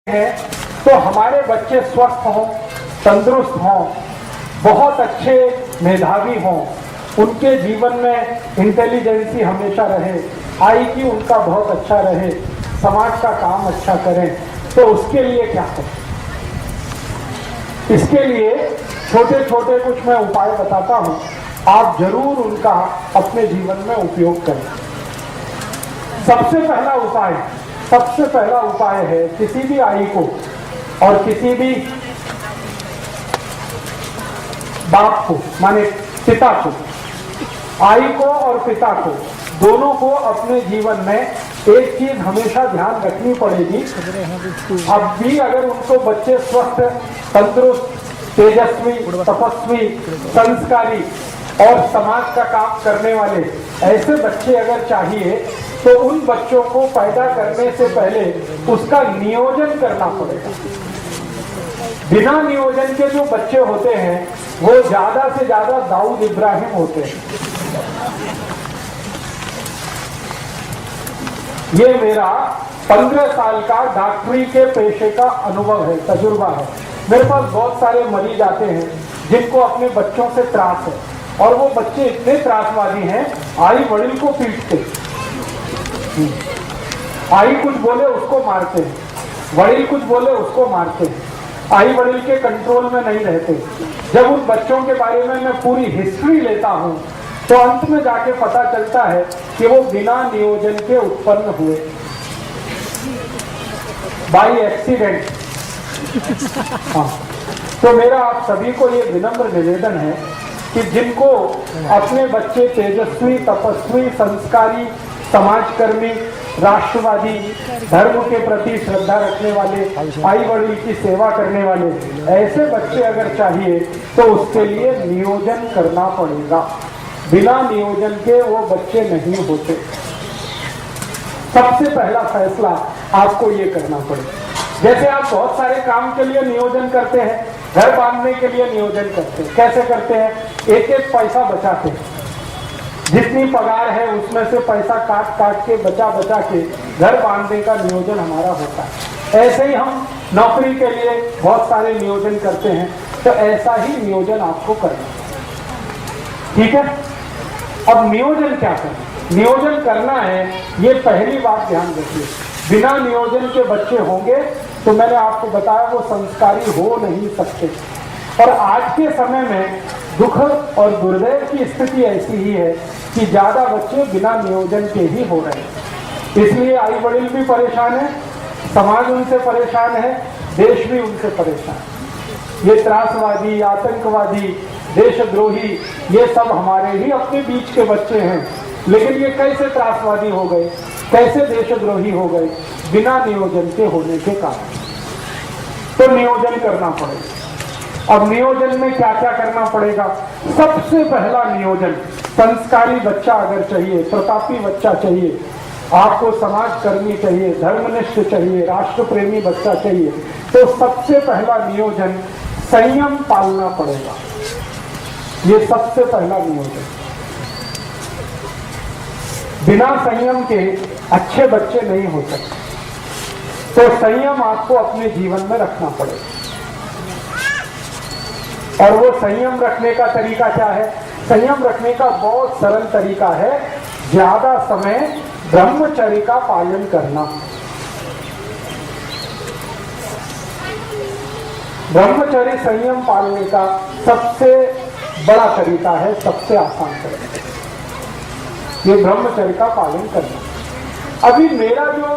हैं तो हमारे बच्चे स्वस्थ हों, तंदुरुस्त हों, बहुत अच्छे मेधावी हों, उनके जीवन में इंटेलिजेंसी हमेशा रहे, IQ उनका बहुत अच्छा रहे, समाज का काम अच्छा करें। तो उसके लिए क्या करें? इसके लिए छोटे छोटे कुछ मैं उपाय बताता हूं, आप जरूर उनका अपने जीवन में उपयोग करें। सबसे पहला उपाय है किसी भी आई को और किसी भी बाप को, माने पिता को, आई को और पिता को, दोनों को अपने जीवन में एक चीज हमेशा ध्यान रखनी पड़ेगी। अब भी अगर उनको बच्चे स्वस्थ, तंदुरुस्त, तेजस्वी, तपस्वी, संस्कारी और समाज का काम करने वाले ऐसे बच्चे अगर चाहिए तो उन बच्चों को पैदा करने से पहले उसका नियोजन करना पड़ेगा। बिना नियोजन के जो बच्चे होते हैं वो ज्यादा से ज्यादा दाऊद इब्राहिम होते हैं। ये मेरा 15 साल का डॉक्टरी के पेशे का अनुभव है, तजुर्बा है। मेरे पास बहुत सारे मरीज आते हैं जिनको अपने बच्चों से त्रास है और वो बच्चे इतने त्रासवादी हैं, आई वड़िल को पीटते, आई कुछ बोले उसको मारते हैं, वड़िल कुछ बोले उसको मारते हैं, आई वड़िल के कंट्रोल में नहीं रहते। जब उन बच्चों के बारे में मैं पूरी हिस्ट्री लेता हूं तो अंत में जाके पता चलता है कि वो बिना नियोजन के उत्पन्न हुए, बाई एक्सीडेंट। हाँ, तो मेरा आप सभी को ये विनम्र निवेदन है कि जिनको अपने बच्चे तेजस्वी, तपस्वी, संस्कारी, समाजकर्मी, राष्ट्रवादी, धर्म के प्रति श्रद्धा रखने वाले, आई वड़िल की सेवा करने वाले ऐसे बच्चे अगर चाहिए तो उसके लिए नियोजन करना पड़ेगा। बिना नियोजन के वो बच्चे नहीं होते। सबसे पहला फैसला आपको ये करना पड़ेगा। जैसे आप बहुत सारे काम के लिए नियोजन करते हैं, घर बांधने के लिए नियोजन करते हैं। कैसे करते हैं? एक एक पैसा बचाते हैं, जितनी पगार है उसमें से पैसा काट काट के बचा के घर बांधने का नियोजन हमारा होता है। ऐसे ही हम नौकरी के लिए बहुत सारे नियोजन करते हैं, तो ऐसा ही नियोजन आपको करना है। ठीक है? अब नियोजन क्या करना? नियोजन करना है, ये पहली बात ध्यान रखिए। बिना नियोजन के बच्चे होंगे तो मैंने आपको बताया वो संस्कारी हो नहीं सकते। और आज के समय में दुख और दुर्दैव की स्थिति ऐसी ही है कि ज्यादा बच्चे बिना नियोजन के ही हो रहे हैं। इसलिए आई वड़िल भी परेशान है, समाज उनसे परेशान है, देश भी उनसे परेशान है। ये त्रासवादी, आतंकवादी, देशद्रोही, ये सब हमारे ही अपने बीच के बच्चे हैं। लेकिन ये कैसे त्रासवादी हो गए, कैसे देशद्रोही हो गए? बिना नियोजन के होने के कारण। तो नियोजन करना पड़ेगा। अब नियोजन में क्या क्या करना पड़ेगा? सबसे पहला नियोजन, संस्कारी बच्चा अगर चाहिए, प्रतापी बच्चा चाहिए, आपको समाजकर्मी चाहिए, धर्मनिष्ठ चाहिए, राष्ट्र प्रेमी बच्चा चाहिए, तो सबसे पहला नियोजन संयम पालना पड़ेगा। ये सबसे पहला नियोजन। बिना संयम के अच्छे बच्चे नहीं हो सकते। तो संयम आपको अपने जीवन में रखना पड़ेगा। और वो संयम रखने का तरीका क्या है? संयम रखने का बहुत सरल तरीका है, ज्यादा समय ब्रह्मचर्य का पालन करना। ब्रह्मचर्य संयम पालने का सबसे बड़ा तरीका है, सबसे आसान तरीका, ये ब्रह्मचर्य का पालन करना। अभी मेरा जो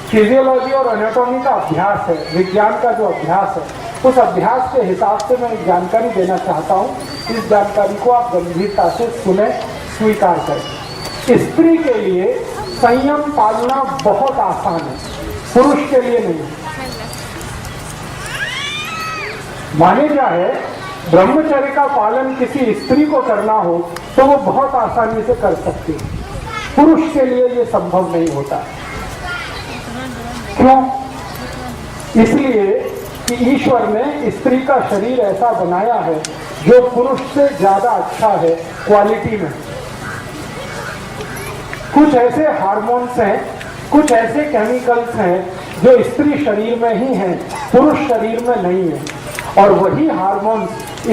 फिजियोलॉजी और एनाटॉमी का अभ्यास है, विज्ञान का जो अभ्यास है, उस अभ्यास के हिसाब से मैं जानकारी देना चाहता हूं। इस जानकारी को आप गंभीरता से सुने, स्वीकार करें। स्त्री के लिए संयम पालना बहुत आसान है, पुरुष के लिए नहीं। माने क्या है, ब्रह्मचर्य का पालन किसी स्त्री को करना हो तो वो बहुत आसानी से कर सकती है, पुरुष के लिए ये संभव नहीं होता। क्यों? इसलिए कि ईश्वर ने स्त्री का शरीर ऐसा बनाया है जो पुरुष से ज्यादा अच्छा है क्वालिटी में। कुछ ऐसे हार्मोन्स हैं, कुछ ऐसे केमिकल्स हैं जो स्त्री शरीर में ही है, पुरुष शरीर में नहीं है। और वही हार्मोन्स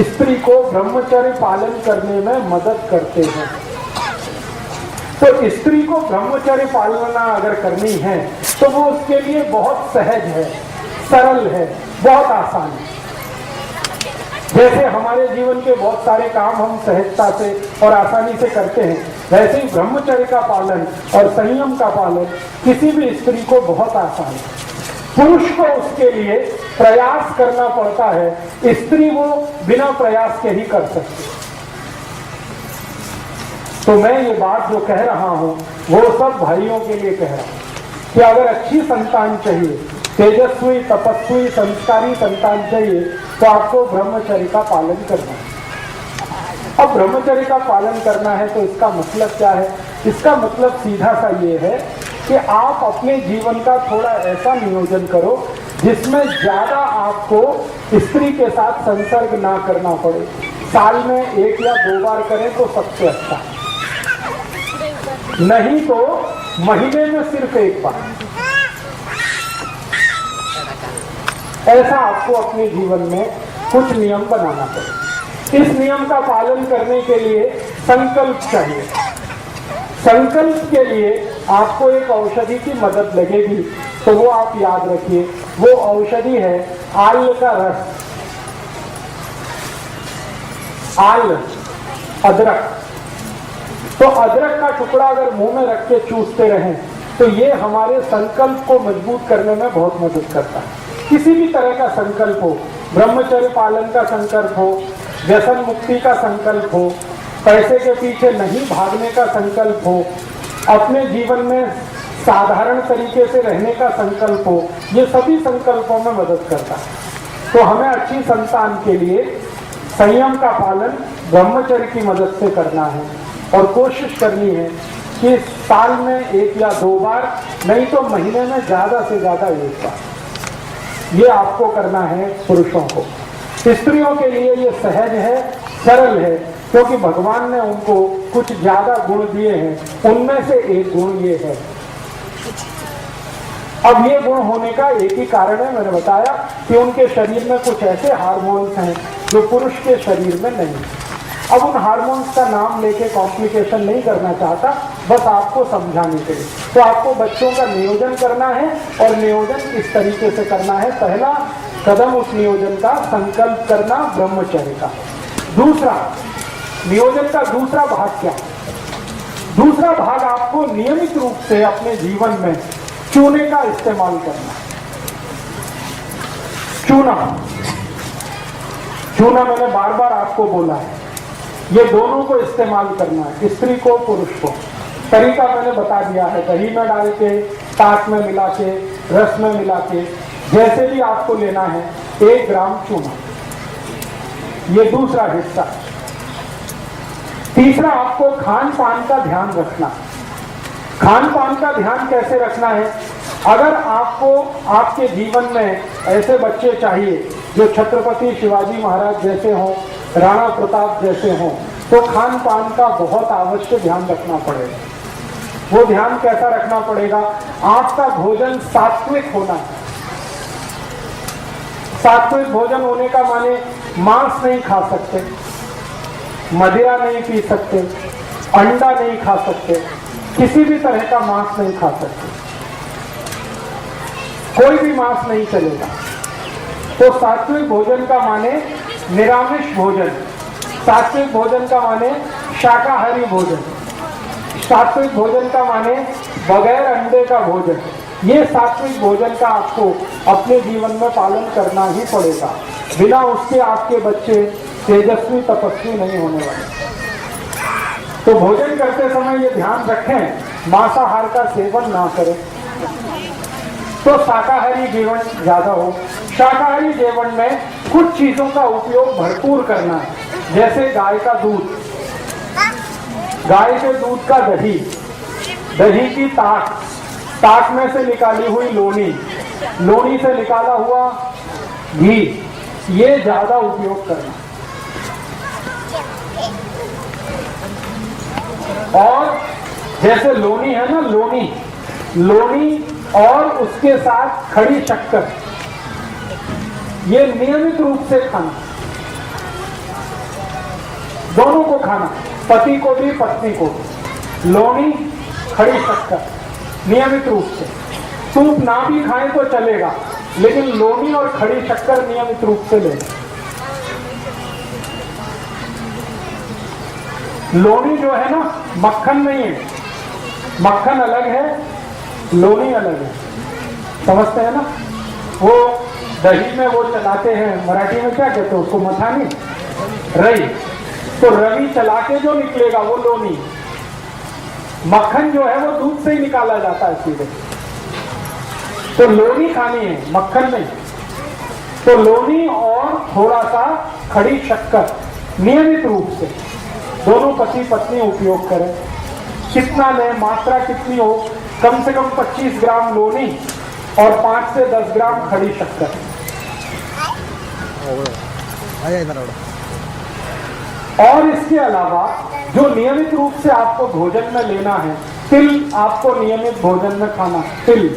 स्त्री को ब्रह्मचर्य पालन करने में मदद करते हैं। तो स्त्री को ब्रह्मचर्य पालना अगर करनी है तो वो उसके लिए बहुत सहज है, सरल है, बहुत आसान है। जैसे हमारे जीवन के बहुत सारे काम हम सहजता से और आसानी से करते हैं, वैसे ही ब्रह्मचर्य का पालन और संयम का पालन किसी भी स्त्री को बहुत आसान है। पुरुष को उसके लिए प्रयास करना पड़ता है, स्त्री वो बिना प्रयास के ही कर सकती। तो मैं ये बात जो कह रहा हूं वो सब भाइयों के लिए कह रहा हूं कि अगर अच्छी संतान चाहिए, तेजस्वी, तपस्वी, संस्कारी संतान चाहिए तो आपको ब्रह्मचर्य का पालन करना है। अब ब्रह्मचर्य का पालन करना है तो इसका मतलब क्या है? इसका मतलब सीधा सा ये है कि आप अपने जीवन का थोड़ा ऐसा नियोजन करो जिसमें ज्यादा आपको स्त्री के साथ संसर्ग ना करना पड़े। साल में 1 या 2 बार करें तो सबसे अच्छा, नहीं तो महीने में सिर्फ 1 बार। ऐसा आपको अपने जीवन में कुछ नियम बनाना पड़े। इस नियम का पालन करने के लिए संकल्प चाहिए। संकल्प के लिए आपको एक औषधि की मदद लगेगी, तो वो आप याद रखिए, वो औषधि है आल का रस। आल, अदरक। तो अदरक का टुकड़ा अगर मुंह में रख के चूसते रहें तो ये हमारे संकल्प को मजबूत करने में बहुत मदद करता है। किसी भी तरह का संकल्प हो, ब्रह्मचर्य पालन का संकल्प हो, व्यसन मुक्ति का संकल्प हो, पैसे के पीछे नहीं भागने का संकल्प हो, अपने जीवन में साधारण तरीके से रहने का संकल्प हो, ये सभी संकल्पों में मदद करता है। तो हमें अच्छी संतान के लिए संयम का पालन ब्रह्मचर्य की मदद से करना है और कोशिश करनी है कि साल में 1 या 2 बार, नहीं तो महीने में ज्यादा से ज्यादा 1 बार, ये आपको करना है पुरुषों को। स्त्रियों के लिए ये सहज है, सरल है, क्योंकि भगवान ने उनको कुछ ज्यादा गुण दिए हैं। उनमें से एक गुण ये है। अब ये गुण होने का एक ही कारण है, मैंने बताया कि उनके शरीर में कुछ ऐसे हार्मोन्स हैं जो पुरुष के शरीर में नहीं। अब उन हार्मोन्स का नाम लेके कॉम्प्लिकेशन नहीं करना चाहता, बस आपको समझाने के लिए। तो आपको बच्चों का नियोजन करना है और नियोजन इस तरीके से करना है। पहला कदम उस नियोजन का संकल्प करना ब्रह्मचर्य का। दूसरा, नियोजन का दूसरा भाग क्या? दूसरा भाग आपको नियमित रूप से अपने जीवन में चूने का इस्तेमाल करना। चूना, चूना मैंने बार बार आपको बोला है, ये दोनों को इस्तेमाल करना है, स्त्री को, पुरुष को। तरीका मैंने बता दिया है, दही में डाल के, ताक में मिला के, रस में मिला के, जैसे भी आपको लेना है। 1 ग्राम चूना, ये दूसरा हिस्सा। तीसरा, आपको खान पान का ध्यान रखना। खान पान का ध्यान कैसे रखना है? अगर आपको आपके जीवन में ऐसे बच्चे चाहिए जो छत्रपति शिवाजी महाराज जैसे हों, राणा प्रताप जैसे हों, तो खान पान का बहुत आवश्यक ध्यान रखना पड़ेगा। वो ध्यान कैसा रखना पड़ेगा? आपका भोजन सात्विक होना है। सात्विक भोजन होने का माने मांस नहीं खा सकते, मदिरा नहीं पी सकते, अंडा नहीं खा सकते, किसी भी तरह का मांस नहीं खा सकते, कोई भी मांस नहीं चलेगा। तो सात्विक भोजन का माने निरामिष भोजन, सात्विक भोजन का माने शाकाहारी भोजन, सात्विक भोजन का माने बगैर अंडे का भोजन। ये सात्विक भोजन का आपको अपने जीवन में पालन करना ही पड़ेगा, बिना उसके आपके बच्चे तेजस्वी तपस्वी नहीं होने वाले। तो भोजन करते समय ये ध्यान रखें मांसाहार का सेवन ना करें, तो शाकाहारी जीवन ज्यादा हो। शाकाहारी जीवन में कुछ चीजों का उपयोग भरपूर करना है, जैसे गाय का दूध, गाय के दूध का दही, दही की ताक, ताक में से निकाली हुई लोनी, लोनी से निकाला हुआ घी, ये ज्यादा उपयोग करना। और जैसे लोनी है ना, लोनी, लोनी और उसके साथ खड़ी शक्कर, ये नियमित रूप से खाना, दोनों को खाना, पति को भी पत्नी को भी। लोनी, खड़ी शक्कर नियमित रूप से। सूप ना भी खाएं तो चलेगा, लेकिन लोनी और खड़ी शक्कर नियमित रूप से लें। लोनी जो है ना, मक्खन नहीं है, मक्खन अलग है, लोनी अलग है, समझते हैं ना। वो दही में वो चलाते हैं, मराठी में क्या कहते हैं उसको, मथानी, रई, तो रवी चला के जो निकलेगा वो लोनी। मक्खन जो है वो दूध से ही निकाला जाता है सीधे, तो लोनी खानी है, मक्खन नहीं। तो लोनी और थोड़ा सा खड़ी शक्कर नियमित रूप से दोनों पति पत्नी उपयोग करें। कितना लें, मात्रा कितनी हो, कम से कम 25 ग्राम लोनी और 5 से 10 ग्राम खड़ी शक्कर। और इसके अलावा जो नियमित रूप से आपको भोजन में लेना है, तिल आपको नियमित भोजन में खाना, तिल,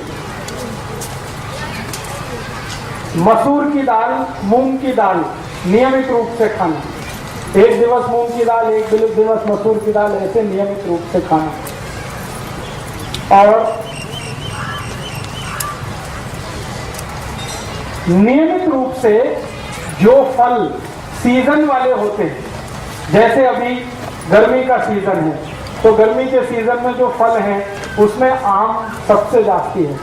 मसूर की दाल, मूंग की दाल नियमित रूप से खाना। एक दिवस मूंग की दाल, एक दिवस मसूर की दाल, ऐसे नियमित रूप से खाना। और नियमित रूप से जो फल सीजन वाले होते हैं, जैसे अभी गर्मी का सीजन है, तो गर्मी के सीजन में जो फल हैं उसमें आम सबसे जाती है,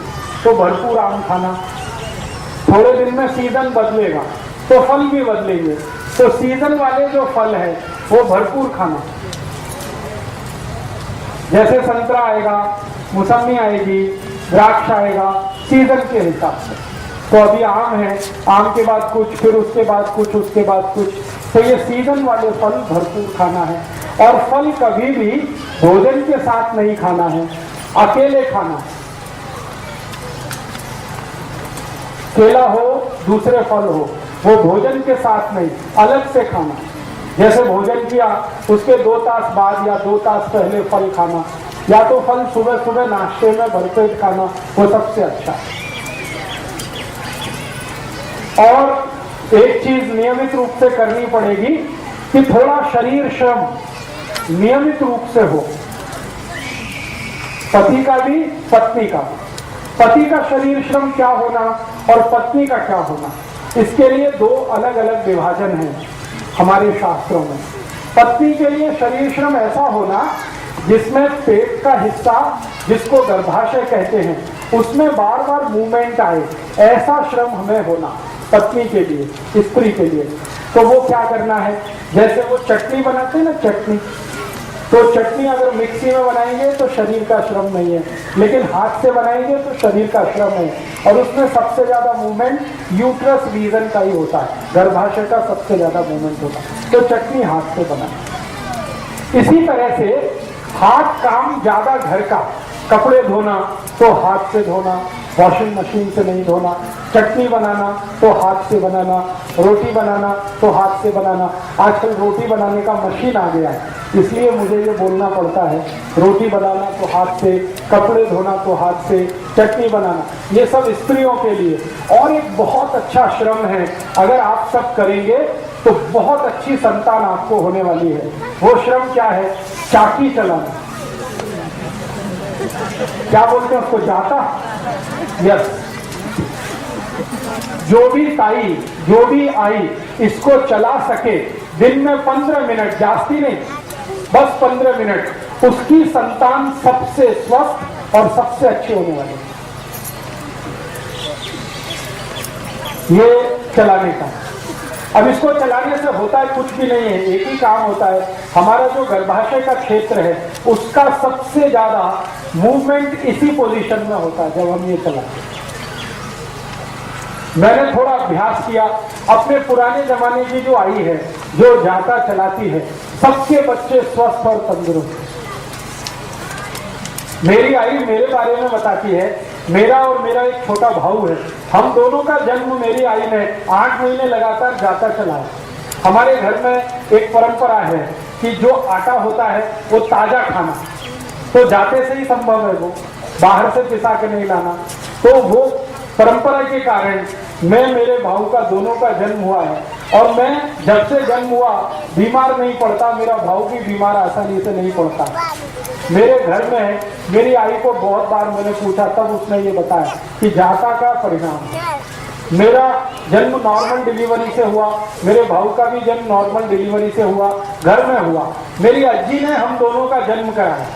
तो भरपूर आम खाना। थोड़े दिन में सीजन बदलेगा तो फल भी बदलेंगे, तो सीजन वाले जो फल है वो भरपूर खाना। जैसे संतरा आएगा, मौसमी आएगी, द्राक्ष आएगा, सीजन के हिसाब से। तो अभी आम है, आम के बाद कुछ, फिर उसके बाद कुछ, उसके बाद कुछ, तो ये सीजन वाले फल भरपूर खाना है। और फल कभी भी भोजन के साथ नहीं खाना है, अकेले खाना। केला हो, दूसरे फल हो, वो भोजन के साथ नहीं, अलग से खाना। जैसे भोजन किया उसके 2 तास बाद या 2 तास पहले फल खाना, या तो फल सुबह सुबह नाश्ते में भरपेट खाना, वो सबसे अच्छा है। और एक चीज नियमित रूप से करनी पड़ेगी कि थोड़ा शरीर श्रम नियमित रूप से हो, पति का भी पत्नी का भी। पति का शरीर श्रम क्या होना और पत्नी का क्या होना, इसके लिए 2 अलग अलग विभाजन हैं हमारे शास्त्रों में। पत्नी के लिए शरीर श्रम ऐसा होना जिसमें पेट का हिस्सा, जिसको गर्भाशय कहते हैं, उसमें बार बार मूवमेंट आए, ऐसा श्रम हमें होना पत्नी के लिए, स्त्री के लिए। तो वो क्या करना है, जैसे वो चटनी बनाते हैं ना, चटनी, तो चटनी अगर मिक्सी में बनाएंगे तो शरीर का श्रम नहीं है, लेकिन हाथ से बनाएंगे तो शरीर का श्रम है। और उसमें सबसे ज्यादा मूवमेंट यूट्रस रीजन का ही होता है, गर्भाशय का सबसे ज्यादा मूवमेंट होता है, तो चटनी हाथ से बनाए। इसी तरह से हाथ काम ज्यादा घर का, कपड़े धोना तो हाथ से धोना, वॉशिंग मशीन से नहीं धोना, चटनी बनाना तो हाथ से बनाना, रोटी बनाना तो हाथ से बनाना। आजकल रोटी बनाने का मशीन आ गया है, इसलिए मुझे ये बोलना पड़ता है, रोटी बनाना तो हाथ से, कपड़े धोना तो हाथ से, चटनी बनाना, ये सब स्त्रियों के लिए। और एक बहुत अच्छा श्रम है, अगर आप सब करेंगे तो बहुत अच्छी संतान आपको होने वाली है। वो श्रम क्या है, चाकी चलाना। क्या बोलते हैं उसको, जाता, यस। जो भी ताई, जो भी आई इसको चला सके दिन में 15 मिनट, जास्ती नहीं, बस 15 मिनट, उसकी संतान सबसे स्वस्थ और सबसे अच्छी होने वाली। ये चलाने का। अब इसको चलाने से होता है कुछ भी नहीं है, एक ही काम होता है, हमारा जो गर्भाशय का क्षेत्र है उसका सबसे ज्यादा मूवमेंट इसी पोजीशन में होता है जब हम ये चलाते हैं। मैंने थोड़ा अभ्यास किया, अपने पुराने जमाने की जो आई है, जो जाता चलाती है, सबके बच्चे स्वस्थ और तंदुरुस्त। मेरी आई मेरे बारे में बताती है, मेरा और मेरा एक छोटा भाऊ है, हम दोनों का जन्म मेरी आई ने 8 महीने लगातार जाता चला है। हमारे घर में एक परंपरा है कि जो आटा होता है वो ताजा खाना, तो जाते से ही संभव है वो, बाहर से पिसा के नहीं लाना। तो वो परंपरा के कारण मैं, मेरे भाऊ का, दोनों का जन्म हुआ है, और मैं जब से जन्म हुआ बीमार नहीं पड़ता, मेरा भाऊ भी बीमार आसानी से नहीं पड़ता। मेरे घर में मेरी आई को बहुत बार मैंने पूछा, तब उसने ये बताया कि जाता का परिणाम है। मेरा जन्म नॉर्मल डिलीवरी से हुआ, मेरे भाऊ का भी जन्म नॉर्मल डिलीवरी से हुआ, घर में हुआ। मेरी अज्जी ने हम दोनों का जन्म कराया,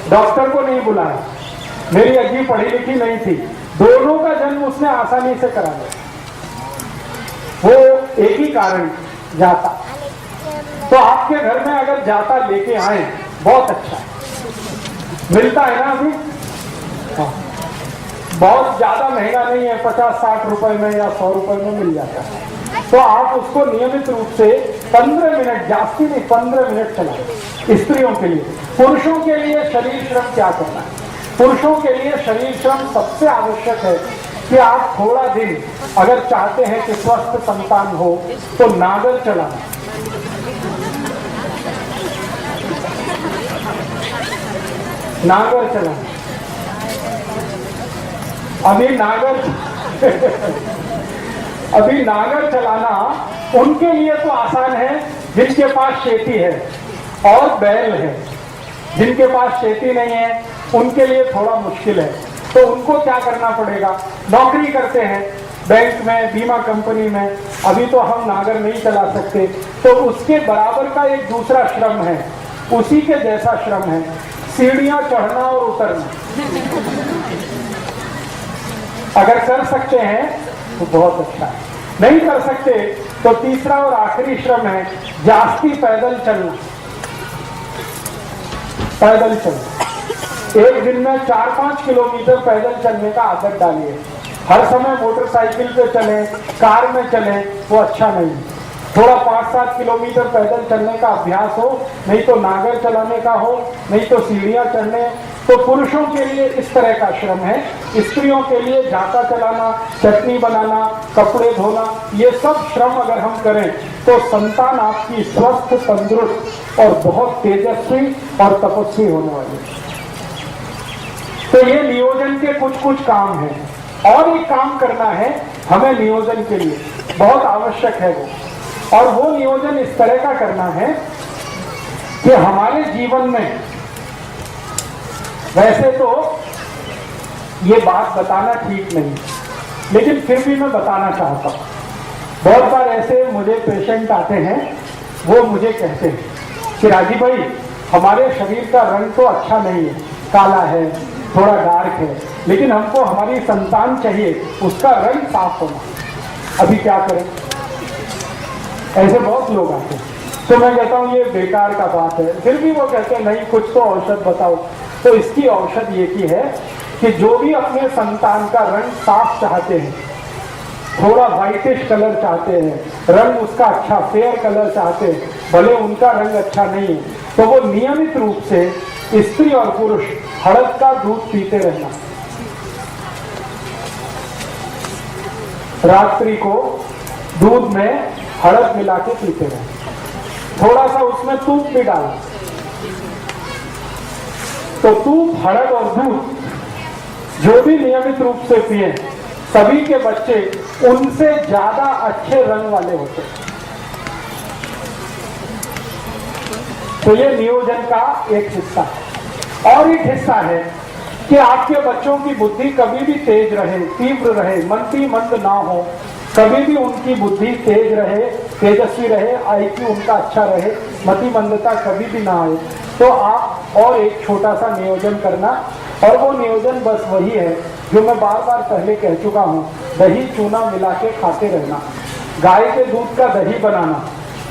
डॉक्टर को नहीं बुलाया। मेरी अज्जी पढ़ी लिखी नहीं थी, दोनों का जन्म उसने आसानी से करा लिया। वो एक ही कारण, जाता। तो आपके घर में अगर जाता लेके आए, बहुत अच्छा है। मिलता है ना अभी? हाँ। बहुत ज्यादा महंगा नहीं है, 50-60 रुपए में या 100 रुपए में मिल जाता है। तो आप उसको नियमित रूप से 15 मिनट, जास्ती नहीं, 15 मिनट चलाएं। स्त्रियों के लिए। पुरुषों के लिए शरीर श्रम क्या करना है? पुरुषों के लिए शरीर श्रम सबसे आवश्यक है कि आप थोड़ा दिन अगर चाहते हैं कि स्वस्थ संतान हो, तो नागर चलाना। नागर चलाना। अभी नागर चलाना उनके लिए तो आसान है जिनके पास खेती है और बैल है। जिनके पास खेती नहीं है उनके लिए थोड़ा मुश्किल है। तो उनको क्या करना पड़ेगा? नौकरी करते हैं बैंक में, बीमा कंपनी में, अभी तो हम नागर नहीं चला सकते, तो उसके बराबर का एक दूसरा श्रम है, उसी के जैसा श्रम है, सीढ़ियां चढ़ना और उतरना। अगर कर सकते हैं तो बहुत अच्छा है, नहीं कर सकते तो तीसरा और आखिरी श्रम है जास्ती पैदल चलना। पैदल चलना, एक दिन में 4-5 किलोमीटर पैदल चलने का आदत डालिए। हर समय मोटरसाइकिल पे चलें, कार में चलें, वो अच्छा नहीं। थोड़ा 5-7 किलोमीटर पैदल चलने का अभ्यास हो, नहीं तो नागर चलाने का हो, नहीं तो सीढ़ियां चढ़ने। तो पुरुषों के लिए इस तरह का श्रम है, स्त्रियों के लिए जाता चलाना, चटनी बनाना, कपड़े धोना, ये सब श्रम अगर हम करें तो संतान आपकी स्वस्थ, तंदुरुस्त और बहुत तेजस्वी और तपस्वी होने वाली है। तो ये नियोजन के कुछ काम हैं। और एक काम करना है हमें नियोजन के लिए, बहुत आवश्यक है वो। और वो नियोजन इस तरह का करना है कि हमारे जीवन में, वैसे तो ये बात बताना ठीक नहीं, लेकिन फिर भी मैं बताना चाहता हूँ। बहुत बार ऐसे मुझे पेशेंट आते हैं, वो मुझे कहते हैं कि राजीव भाई हमारे शरीर का रंग तो अच्छा नहीं है, काला है, थोड़ा डार्क है, लेकिन हमको हमारी संतान चाहिए, उसका रंग साफ होना। अभी क्या करें? ऐसे बहुत लोग आते हैं। तो मैं कहता हूँ ये बेकार का बात है। फिर भी वो कहते हैं नहीं, कुछ तो औषध बताओ। तो इसकी औषध ये की है कि जो भी अपने संतान का रंग साफ चाहते हैं, थोड़ा व्हाइटिश कलर चाहते हैं, रंग उसका अच्छा फेयर कलर चाहते हैं, भले उनका रंग अच्छा नहीं है, तो वो नियमित रूप से स्त्री और पुरुष हड़द का दूध पीते रहना। रात्रि को दूध में हड़द मिला के पीते रहना, थोड़ा सा उसमें तूप भी डालना। तो तूप, हड़द और दूध जो भी नियमित रूप से पिए, सभी के बच्चे उनसे ज्यादा अच्छे रंग वाले होते हैं। तो ये नियोजन का एक हिस्सा है। और एक हिस्सा है कि आपके बच्चों की बुद्धि कभी भी तेज रहे, तीव्र रहे, मंदी मंद ना हो, कभी भी उनकी बुद्धि तेज रहे, तेजस्वी रहे, आईक्यू उनका अच्छा रहे, मति मंदता कभी भी ना आए। तो आप और एक छोटा सा नियोजन करना, और वो नियोजन बस वही है जो मैं बार बार पहले कह चुका हूँ, दही चूना मिला के खाते रहना। गाय के दूध का दही बनाना,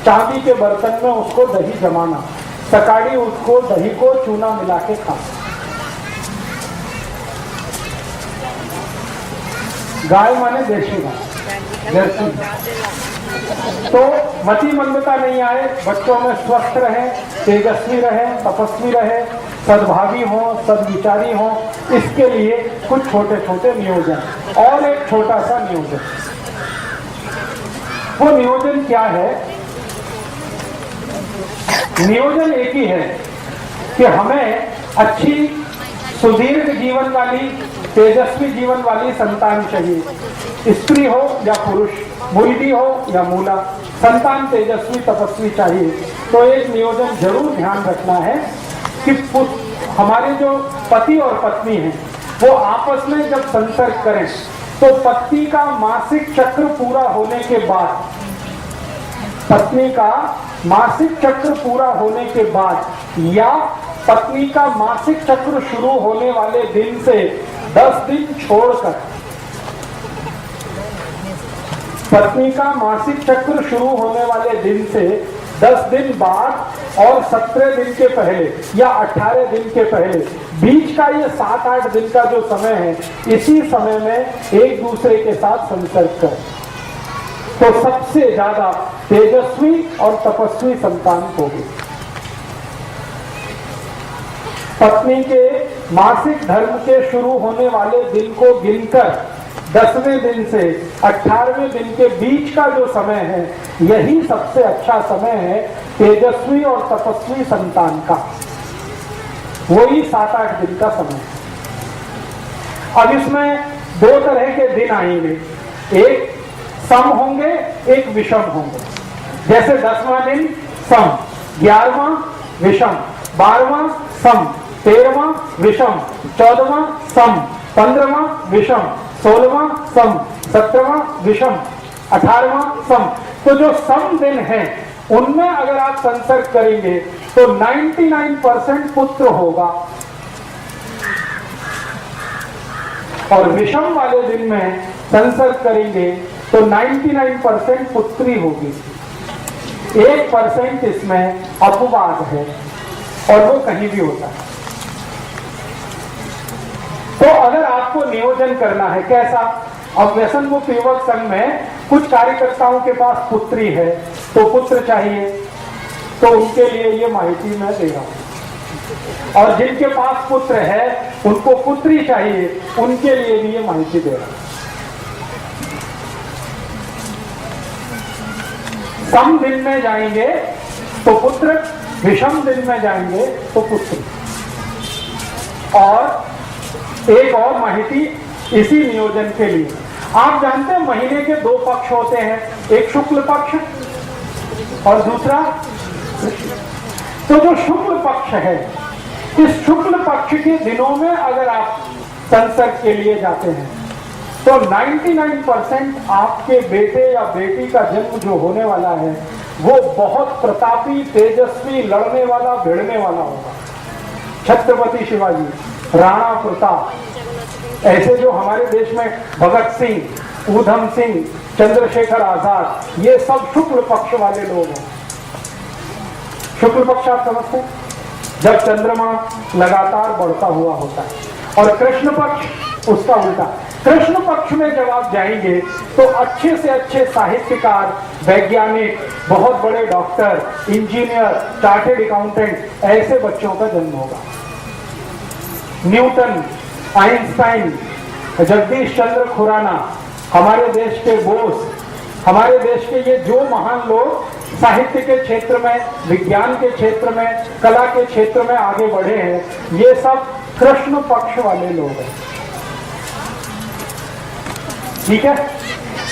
चांदी के बर्तन में उसको दही जमाना, सकाड़ी उसको दही को चूना मिला के खाना। गाय माने देशी गाय, जर्सी। तो मति मंदता नहीं आए, बच्चों में स्वस्थ रहे, तेजस्वी रहे, तपस्वी रहे, सद्भावी हो, सद्विचारी हो, इसके लिए कुछ छोटे छोटे नियोजन। और एक छोटा सा नियोजन, वो नियोजन क्या है? नियोजन एक ही है कि हमें अच्छी सुदीर्घ जीवन वाली, तेजस्वी जीवन वाली संतान चाहिए। स्त्री हो या पुरुष, मूलगी हो या मूला, संतान तेजस्वी तपस्वी चाहिए। तो एक नियोजन जरूर ध्यान रखना है कि हमारे जो पति और पत्नी हैं वो आपस में जब संसर्ग करें तो पत्नी का मासिक चक्र पूरा होने के बाद, पत्नी का मासिक चक्र पूरा होने के बाद या पत्नी का मासिक चक्र शुरू होने वाले दिन से 10 दिन छोड़कर, पत्नी का मासिक चक्र शुरू होने वाले दिन से 10 दिन बाद और 17 दिन के पहले या 18 दिन के पहले, बीच का ये 7-8 दिन का जो समय है, इसी समय में एक दूसरे के साथ संसर्ग करें तो सबसे ज्यादा तेजस्वी और तपस्वी संतान होगी। पत्नी के मासिक धर्म के शुरू होने वाले दिन को गिनकर 10वें दिन से 18वें दिन के बीच का जो समय है, यही सबसे अच्छा समय है तेजस्वी और तपस्वी संतान का। वही 7-8 दिन का समय है। अब इसमें 2 तरह के दिन आएंगे, एक सम होंगे, एक विषम होंगे। जैसे 10वां दिन सम, 11वां विषम, 12वां सम, 13वां विषम, 14वां सम, 15वां विषम, 16वां सम, 17वां विषम, 18वां सम। तो जो सम दिन है उनमें अगर आप संसर्ग करेंगे तो 99% पुत्र होगा और विषम वाले दिन में संसर्ग करेंगे तो 99% पुत्री होगी। 1% इसमें अपवाद है और वो कहीं भी होता है। तो अगर आपको नियोजन करना है कैसा, अब व्यसन मुक्त युवक संघ में कुछ कार्यकर्ताओं के पास पुत्री है तो पुत्र चाहिए, तो उनके लिए ये माहिती मैं दे रहा हूं। और जिनके पास पुत्र है उनको पुत्री चाहिए, उनके लिए भी ये माहिती दे रहा हूं। सम दिन में जाएंगे तो पुत्र, विषम दिन में जाएंगे तो पुत्री। और एक और माहिती इसी नियोजन के लिए, आप जानते हैं महीने के 2 पक्ष होते हैं, एक शुक्ल पक्ष और दूसरा। तो जो शुक्ल पक्ष है, इस शुक्ल पक्ष के दिनों में अगर आप संसर्ग के लिए जाते हैं तो 99% आपके बेटे या बेटी का जन्म जो होने वाला है वो बहुत प्रतापी, तेजस्वी, लड़ने वाला, भिड़ने वाला होगा। छत्रपति शिवाजी, राणा प्रताप, ऐसे जो हमारे देश में भगत सिंह, ऊधम सिंह, चंद्रशेखर आजाद, ये सब शुक्ल पक्ष वाले लोग हैं। शुक्ल पक्ष आप समझते हैं, जब चंद्रमा लगातार बढ़ता हुआ होता है। और कृष्ण पक्ष उसका उल्टा। कृष्ण पक्ष में जब आप जाएंगे तो अच्छे से अच्छे साहित्यकार, वैज्ञानिक, बहुत बड़े डॉक्टर, इंजीनियर, चार्टेड अकाउंटेंट, ऐसे बच्चों का जन्म होगा। न्यूटन, आइंस्टाइन, जगदीश चंद्र खुराना, हमारे देश के बोस, हमारे देश के ये जो महान लोग साहित्य के क्षेत्र में, विज्ञान के क्षेत्र में, कला के क्षेत्र में आगे बढ़े हैं, ये सब कृष्ण पक्ष वाले लोग हैं। ठीक है।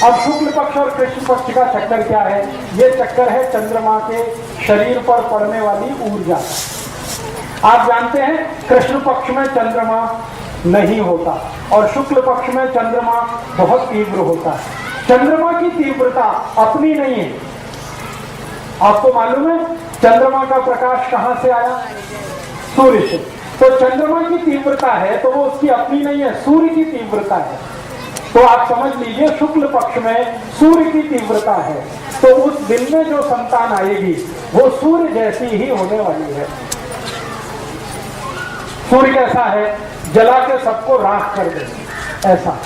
अब शुक्ल पक्ष और कृष्ण पक्ष का चक्कर क्या है? ये चक्कर है चंद्रमा के शरीर पर पड़ने वाली ऊर्जा। आप जानते हैं कृष्ण पक्ष में चंद्रमा नहीं होता और शुक्ल पक्ष में चंद्रमा बहुत तीव्र होता है। चंद्रमा की तीव्रता अपनी नहीं है। आपको मालूम है चंद्रमा का प्रकाश कहां से आया? सूर्य से। तो चंद्रमा की तीव्रता है तो वो उसकी अपनी नहीं है, सूर्य की तीव्रता है। तो आप समझ लीजिए शुक्ल पक्ष में सूर्य की तीव्रता है, तो उस दिन में जो संतान आएगी वो सूर्य जैसी ही होने वाली है। सूर्य कैसा है? जला के सबको राख कर दे, ऐसा।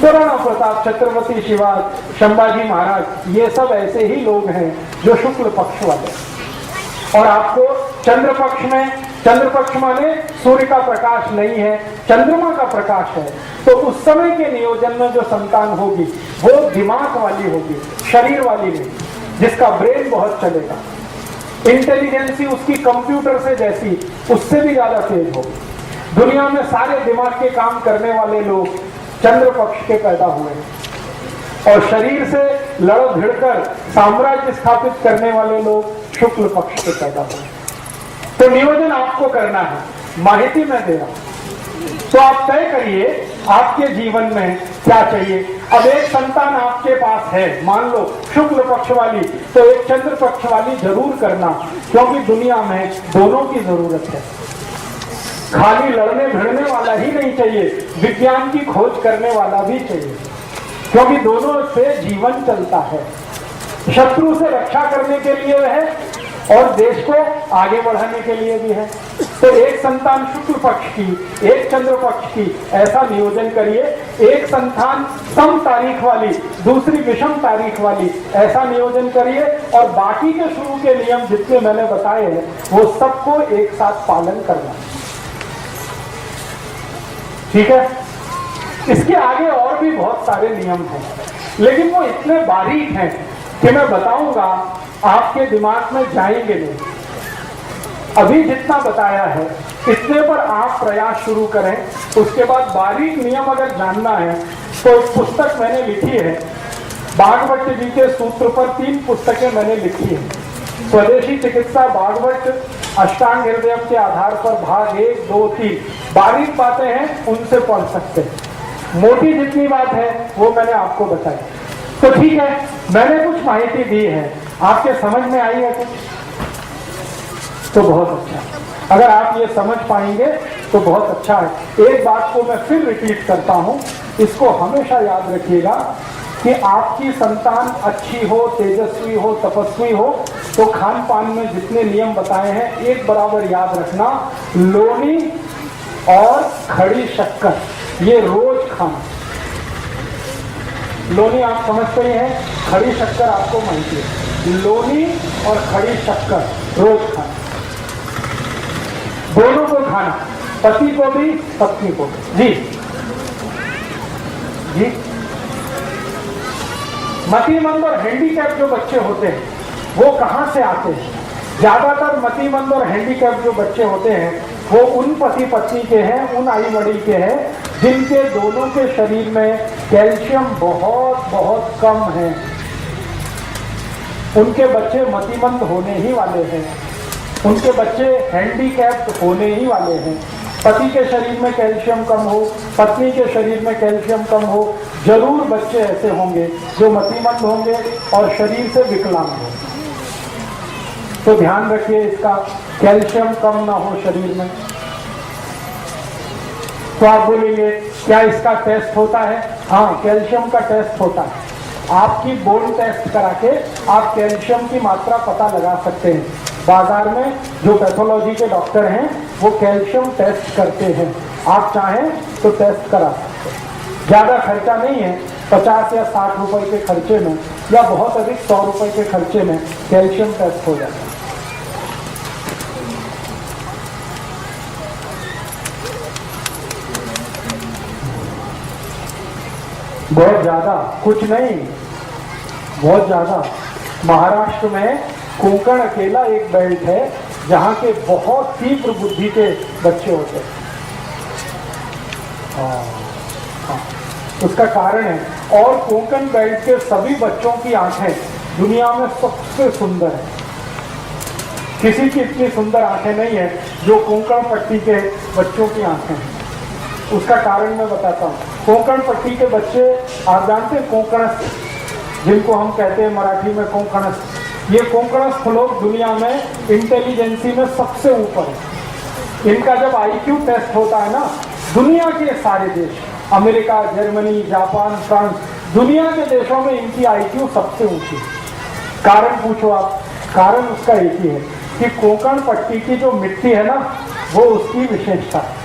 तो राणा प्रताप, छत्रपति शिवाजी, संभाजी महाराज, ये सब ऐसे ही लोग हैं जो शुक्ल पक्ष वाले। और आपको चंद्र पक्ष में, चंद्र पक्ष माने सूर्य का प्रकाश नहीं है, चंद्रमा का प्रकाश है, तो उस समय के नियोजन में जो संतान होगी वो दिमाग वाली होगी, शरीर वाली नहीं, जिसका ब्रेन बहुत चलेगा। इंटेलिजेंसी उसकी कंप्यूटर से जैसी, उससे भी ज्यादा तेज होगी। दुनिया में सारे दिमाग के काम करने वाले लोग चंद्र पक्ष के पैदा हुए और शरीर से लड़ भिड़कर साम्राज्य स्थापित करने वाले लोग शुक्ल पक्ष के पैदा हुए। तो नियोजन आपको करना है, माहिती मैं दे रहा हूं। तो आप तय करिए आपके जीवन में क्या चाहिए। अब एक संतान आपके पास है, मान लो शुक्ल पक्ष वाली, तो एक चंद्र पक्ष वाली जरूर करना, क्योंकि दुनिया में दोनों की जरूरत है। खाली लड़ने भिड़ने वाला ही नहीं चाहिए, विज्ञान की खोज करने वाला भी चाहिए, क्योंकि दोनों से जीवन चलता है। शत्रु से रक्षा करने के लिए है और देश को आगे बढ़ाने के लिए भी है। तो एक संतान शुक्ल पक्ष की, एक चंद्र पक्ष की, ऐसा नियोजन करिए। एक संतान सम तारीख वाली, दूसरी विषम तारीख वाली, ऐसा नियोजन करिए। और बाकी के शुरू के नियम जितने मैंने बताए हैं वो सबको एक साथ पालन करना, ठीक है। इसके आगे और भी बहुत सारे नियम हैं, लेकिन वो इतने बारीक हैं कि मैं बताऊंगा आपके दिमाग में जाएंगे नहीं। अभी जितना बताया है इतने पर आप प्रयास शुरू करें। उसके बाद बारीक नियम अगर जानना है तो एक पुस्तक मैंने लिखी है, भागवत जी के सूत्र पर 3 पुस्तकें मैंने लिखी है। स्वदेशी चिकित्सा भागवत अष्टांग हृदय के आधार पर भाग 1, 2, 3 बारीक बातें हैं, उनसे पढ़ सकते हैं। मोटी जितनी बात है वो मैंने आपको बताई। तो ठीक है, मैंने कुछ माहिती दी है, आपके समझ में आई है कुछ? तो बहुत अच्छा। अगर आप ये समझ पाएंगे तो बहुत अच्छा है। एक बात को मैं फिर रिपीट करता हूं, इसको हमेशा याद रखिएगा कि आपकी संतान अच्छी हो, तेजस्वी हो, तपस्वी हो, तो खान पान में जितने नियम बताए हैं एक बराबर याद रखना। लोनी और खड़ी शक्कर ये रोज खाना। लोनी आप समझते ही हैं, खड़ी शक्कर आपको माहिती है। लोनी और खड़ी शक्कर रोज खाना, दोनों को खाना, पति को भी पत्नी को भी। जी जी। मतिमंद और हैंडीकैप जो बच्चे होते हैं वो कहां से आते हैं? ज्यादातर मतिमंद और हैंडीकैप जो बच्चे होते हैं वो उन पति पत्नी के हैं, उन आई वडील के हैं जिनके दोनों के शरीर में कैल्शियम बहुत बहुत कम है। उनके बच्चे मतिमंद होने ही वाले हैं, उनके बच्चे हैंडीकैप्ड होने ही वाले हैं। पति के शरीर में कैल्शियम कम हो, पत्नी के शरीर में कैल्शियम कम हो, जरूर बच्चे ऐसे होंगे जो मतिमंद होंगे और शरीर से विकलांग होंगे। तो ध्यान रखिए इसका, कैल्शियम कम ना हो शरीर में। तो आप बोलेंगे क्या इसका टेस्ट होता है? हाँ, कैल्शियम का टेस्ट होता है। आपकी बोन टेस्ट करा के आप कैल्शियम की मात्रा पता लगा सकते हैं। बाजार में जो पैथोलॉजी के डॉक्टर हैं वो कैल्शियम टेस्ट करते हैं, आप चाहें तो टेस्ट करा सकते हैं। ज्यादा खर्चा नहीं है, 50 या 60 रुपए के खर्चे में या बहुत अधिक 100 रुपए के खर्चे में कैल्शियम टेस्ट हो जाता है। बहुत ज्यादा कुछ नहीं, बहुत ज्यादा। महाराष्ट्र में कोंकण अकेला एक बेल्ट है जहां के बहुत तीव्र बुद्धि के बच्चे होते हैं। उसका कारण है। और कोंकण बेल्ट के सभी बच्चों की आंखें दुनिया में सबसे सुंदर है। किसी की इतनी सुंदर आंखें नहीं है जो कोंकण पट्टी के बच्चों की आंखें हैं। उसका कारण मैं बताता हूँ। कोंकण पट्टी के बच्चे, आप जानते हैं कोंकणस्थ, जिनको हम कहते हैं मराठी में कोंकणस्थ, ये कोंकणस्थ लोग दुनिया में इंटेलिजेंसी में सबसे ऊपर है। इनका जब आईक्यू टेस्ट होता है ना, दुनिया के सारे देश, अमेरिका, जर्मनी, जापान, फ्रांस, दुनिया के देशों में इनकी आईक्यू सबसे ऊंची है। कारण पूछो आप, कारण उसका एक ही है कि कोंकण पट्टी की जो मिट्टी है ना, वो उसकी विशेषता है।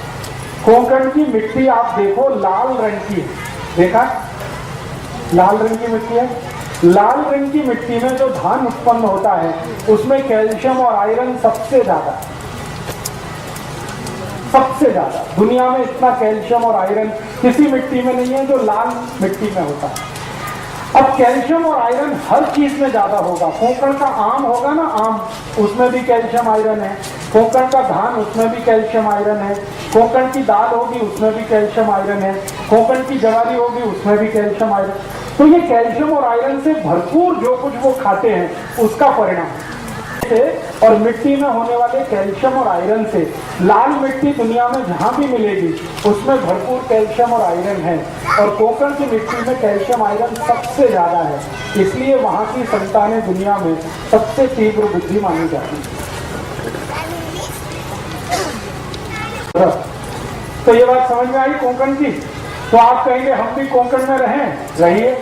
कोंकण की मिट्टी आप देखो लाल रंग की है, देखा? लाल रंग की मिट्टी है। लाल रंग की मिट्टी में जो धान उत्पन्न होता है उसमें कैल्शियम और आयरन सबसे ज्यादा, सबसे ज्यादा। दुनिया में इतना कैल्शियम और आयरन किसी मिट्टी में नहीं है जो लाल मिट्टी में होता है। अब कैल्शियम और आयरन हर चीज में ज्यादा होगा। कोंकण का आम होगा ना, आम, उसमें भी कैल्शियम आयरन है। कोंकण का धान, उसमें भी कैल्शियम आयरन है। कोंकण की दाल होगी, उसमें भी कैल्शियम आयरन है। कोंकण की ज्वारी होगी, उसमें भी कैल्शियम आयरन। तो ये कैल्शियम और आयरन से भरपूर जो कुछ वो खाते हैं उसका परिणाम से, और मिट्टी में होने वाले कैल्शियम और आयरन से, लाल मिट्टी दुनिया में जहां भी मिलेगी उसमें भरपूर कैल्शियम और आयरन है, और कोंकण की मिट्टी में कैल्शियम आयरन सबसे ज्यादा है। इसलिए वहां की संतानें दुनिया में सबसे तीव्र बुद्धि मानी जाती है। तो ये बात समझ में आई कोंकण की। तो आप कहेंगे हम भी कोंकण में रहिए,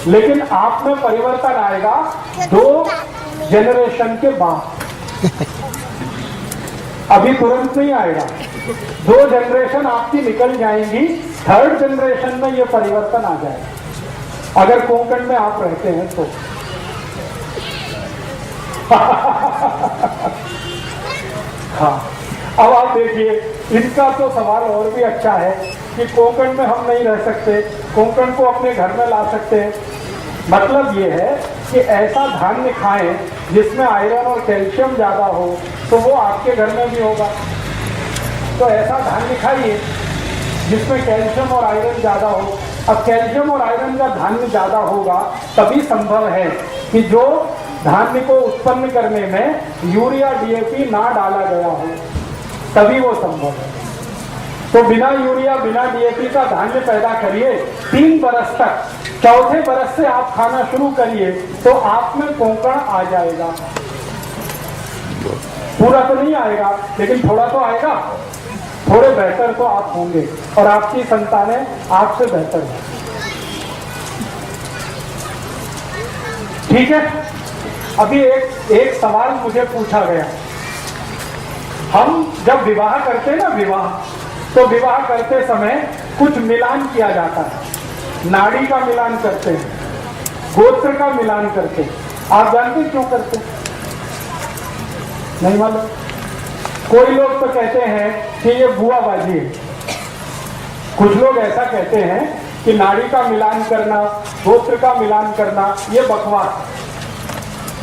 लेकिन आप में परिवर्तन आएगा 2 जनरेशन के बाद, अभी तुरंत नहीं आएगा। 2 जनरेशन आपकी निकल जाएंगी, 3rd जनरेशन में ये परिवर्तन आ जाएगा, अगर कोंकण में आप रहते हैं तो। हाँ, अब आप देखिए, इनका तो सवाल और भी अच्छा है कि कोंकण में हम नहीं रह सकते, कोंकण को अपने घर में ला सकते हैं। मतलब ये है कि ऐसा धान्य खाएं जिसमें आयरन और कैल्शियम ज्यादा हो, तो वो आपके घर में भी होगा। तो ऐसा धान्य खाइए जिसमें कैल्शियम और आयरन ज्यादा हो। अब कैल्शियम और आयरन का धान्य ज्यादा होगा तभी संभव है कि जो धान्य को उत्पन्न करने में यूरिया डीएपी ना डाला गया हो, तभी वो संभव है। तो बिना यूरिया बिना डीएपी का धान्य पैदा करिए 3 बरस तक, 4थे बरस से आप खाना शुरू करिए तो आप में कोंकण आ जाएगा। पूरा तो नहीं आएगा, लेकिन थोड़ा तो आएगा। थोड़े बेहतर तो आप होंगे, और आपकी संतानें आपसे बेहतर हैं। ठीक है। अभी एक सवाल मुझे पूछा गया। हम जब विवाह करते हैं ना, तो विवाह करते समय कुछ मिलान किया जाता है। नाड़ी का मिलान करते हैं, गोत्र का मिलान करते हैं। आप जानते क्यों करते हैं? नहीं मालूम? कोई लोग तो कहते हैं कि ये बुआबाजी है। कुछ लोग ऐसा कहते हैं कि नाड़ी का मिलान करना, गोत्र का मिलान करना, ये बकवास,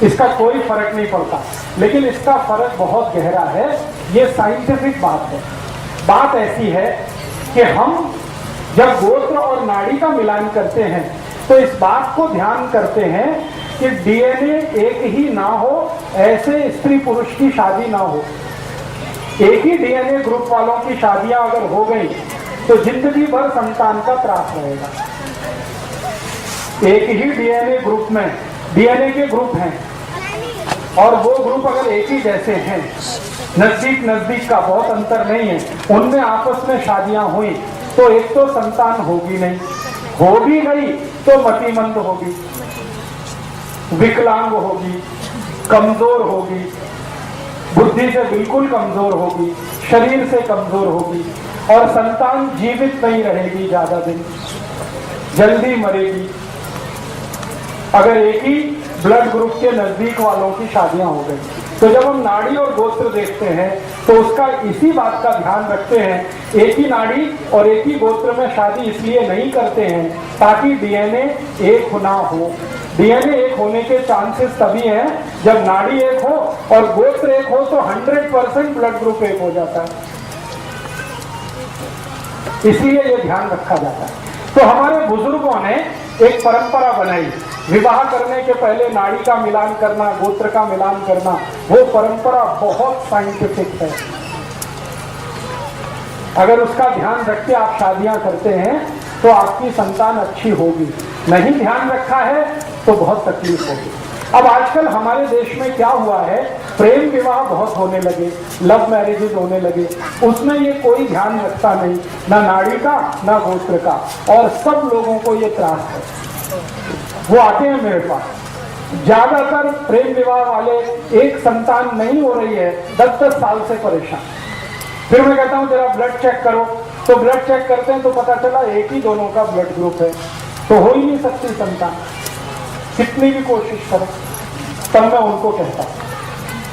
इसका कोई फर्क नहीं पड़ता। लेकिन इसका फर्क बहुत गहरा है, ये साइंटिफिक बात है। बात ऐसी है कि हम जब गोत्र और नाड़ी का मिलान करते हैं तो इस बात को ध्यान करते हैं कि डीएनए एक ही ना हो, ऐसे स्त्री पुरुष की शादी ना हो। एक ही डीएनए ग्रुप वालों की शादियां अगर हो गई तो जिंदगी भर संतान का त्रास रहेगा। एक ही डीएनए ग्रुप में डीएनए के ग्रुप हैं, और वो ग्रुप अगर एक ही जैसे हैं, नजदीक का बहुत अंतर नहीं है, उनमें आपस में शादियां हुई तो एक तो संतान होगी नहीं, हो भी गई तो मतिमंद होगी, विकलांग होगी, कमजोर होगी, बुद्धि से बिल्कुल कमजोर होगी, शरीर से कमजोर होगी, और संतान जीवित नहीं रहेगी ज्यादा दिन, जल्दी मरेगी। अगर एक ही ब्लड ग्रुप के नजदीक वालों की शादियां हो गई, तो जब हम नाड़ी और गोत्र देखते हैं तो उसका इसी बात का ध्यान रखते हैं। एक ही नाड़ी और एक ही गोत्र में शादी इसलिए नहीं करते हैं ताकि डीएनए एक ना हो। डीएनए एक होने के चांसेस तभी हैं जब नाड़ी एक हो और गोत्र एक हो, तो 100% ब्लड ग्रुप एक हो जाता है। इसलिए ये ध्यान रखा जाता है। तो हमारे बुजुर्गों ने एक परंपरा बनाई, विवाह करने के पहले नाड़ी का मिलान करना, गोत्र का मिलान करना। वो परंपरा बहुत साइंटिफिक है। अगर उसका ध्यान रख के आप शादियां करते हैं तो आपकी संतान अच्छी होगी। नहीं ध्यान रखा है तो बहुत तकलीफ होगी। अब आजकल हमारे देश में क्या हुआ है, प्रेम विवाह बहुत होने लगे, लव मैरिजेज होने लगे। उसमें ये कोई ध्यान रखता नहीं, ना नाड़ी का ना गोत्र का, और सब लोगों को ये त्रास है। वो आते हैं मेरे पास, ज्यादातर प्रेम विवाह वाले, एक संतान नहीं हो रही है, 10-10 साल से परेशान। फिर मैं कहता हूं जरा ब्लड चेक करो, तो ब्लड चेक करते हैं तो पता चला एक ही दोनों का ब्लड ग्रुप है, तो हो ही नहीं सकती संतान, कितनी भी कोशिश करें। तब मैं उनको कहता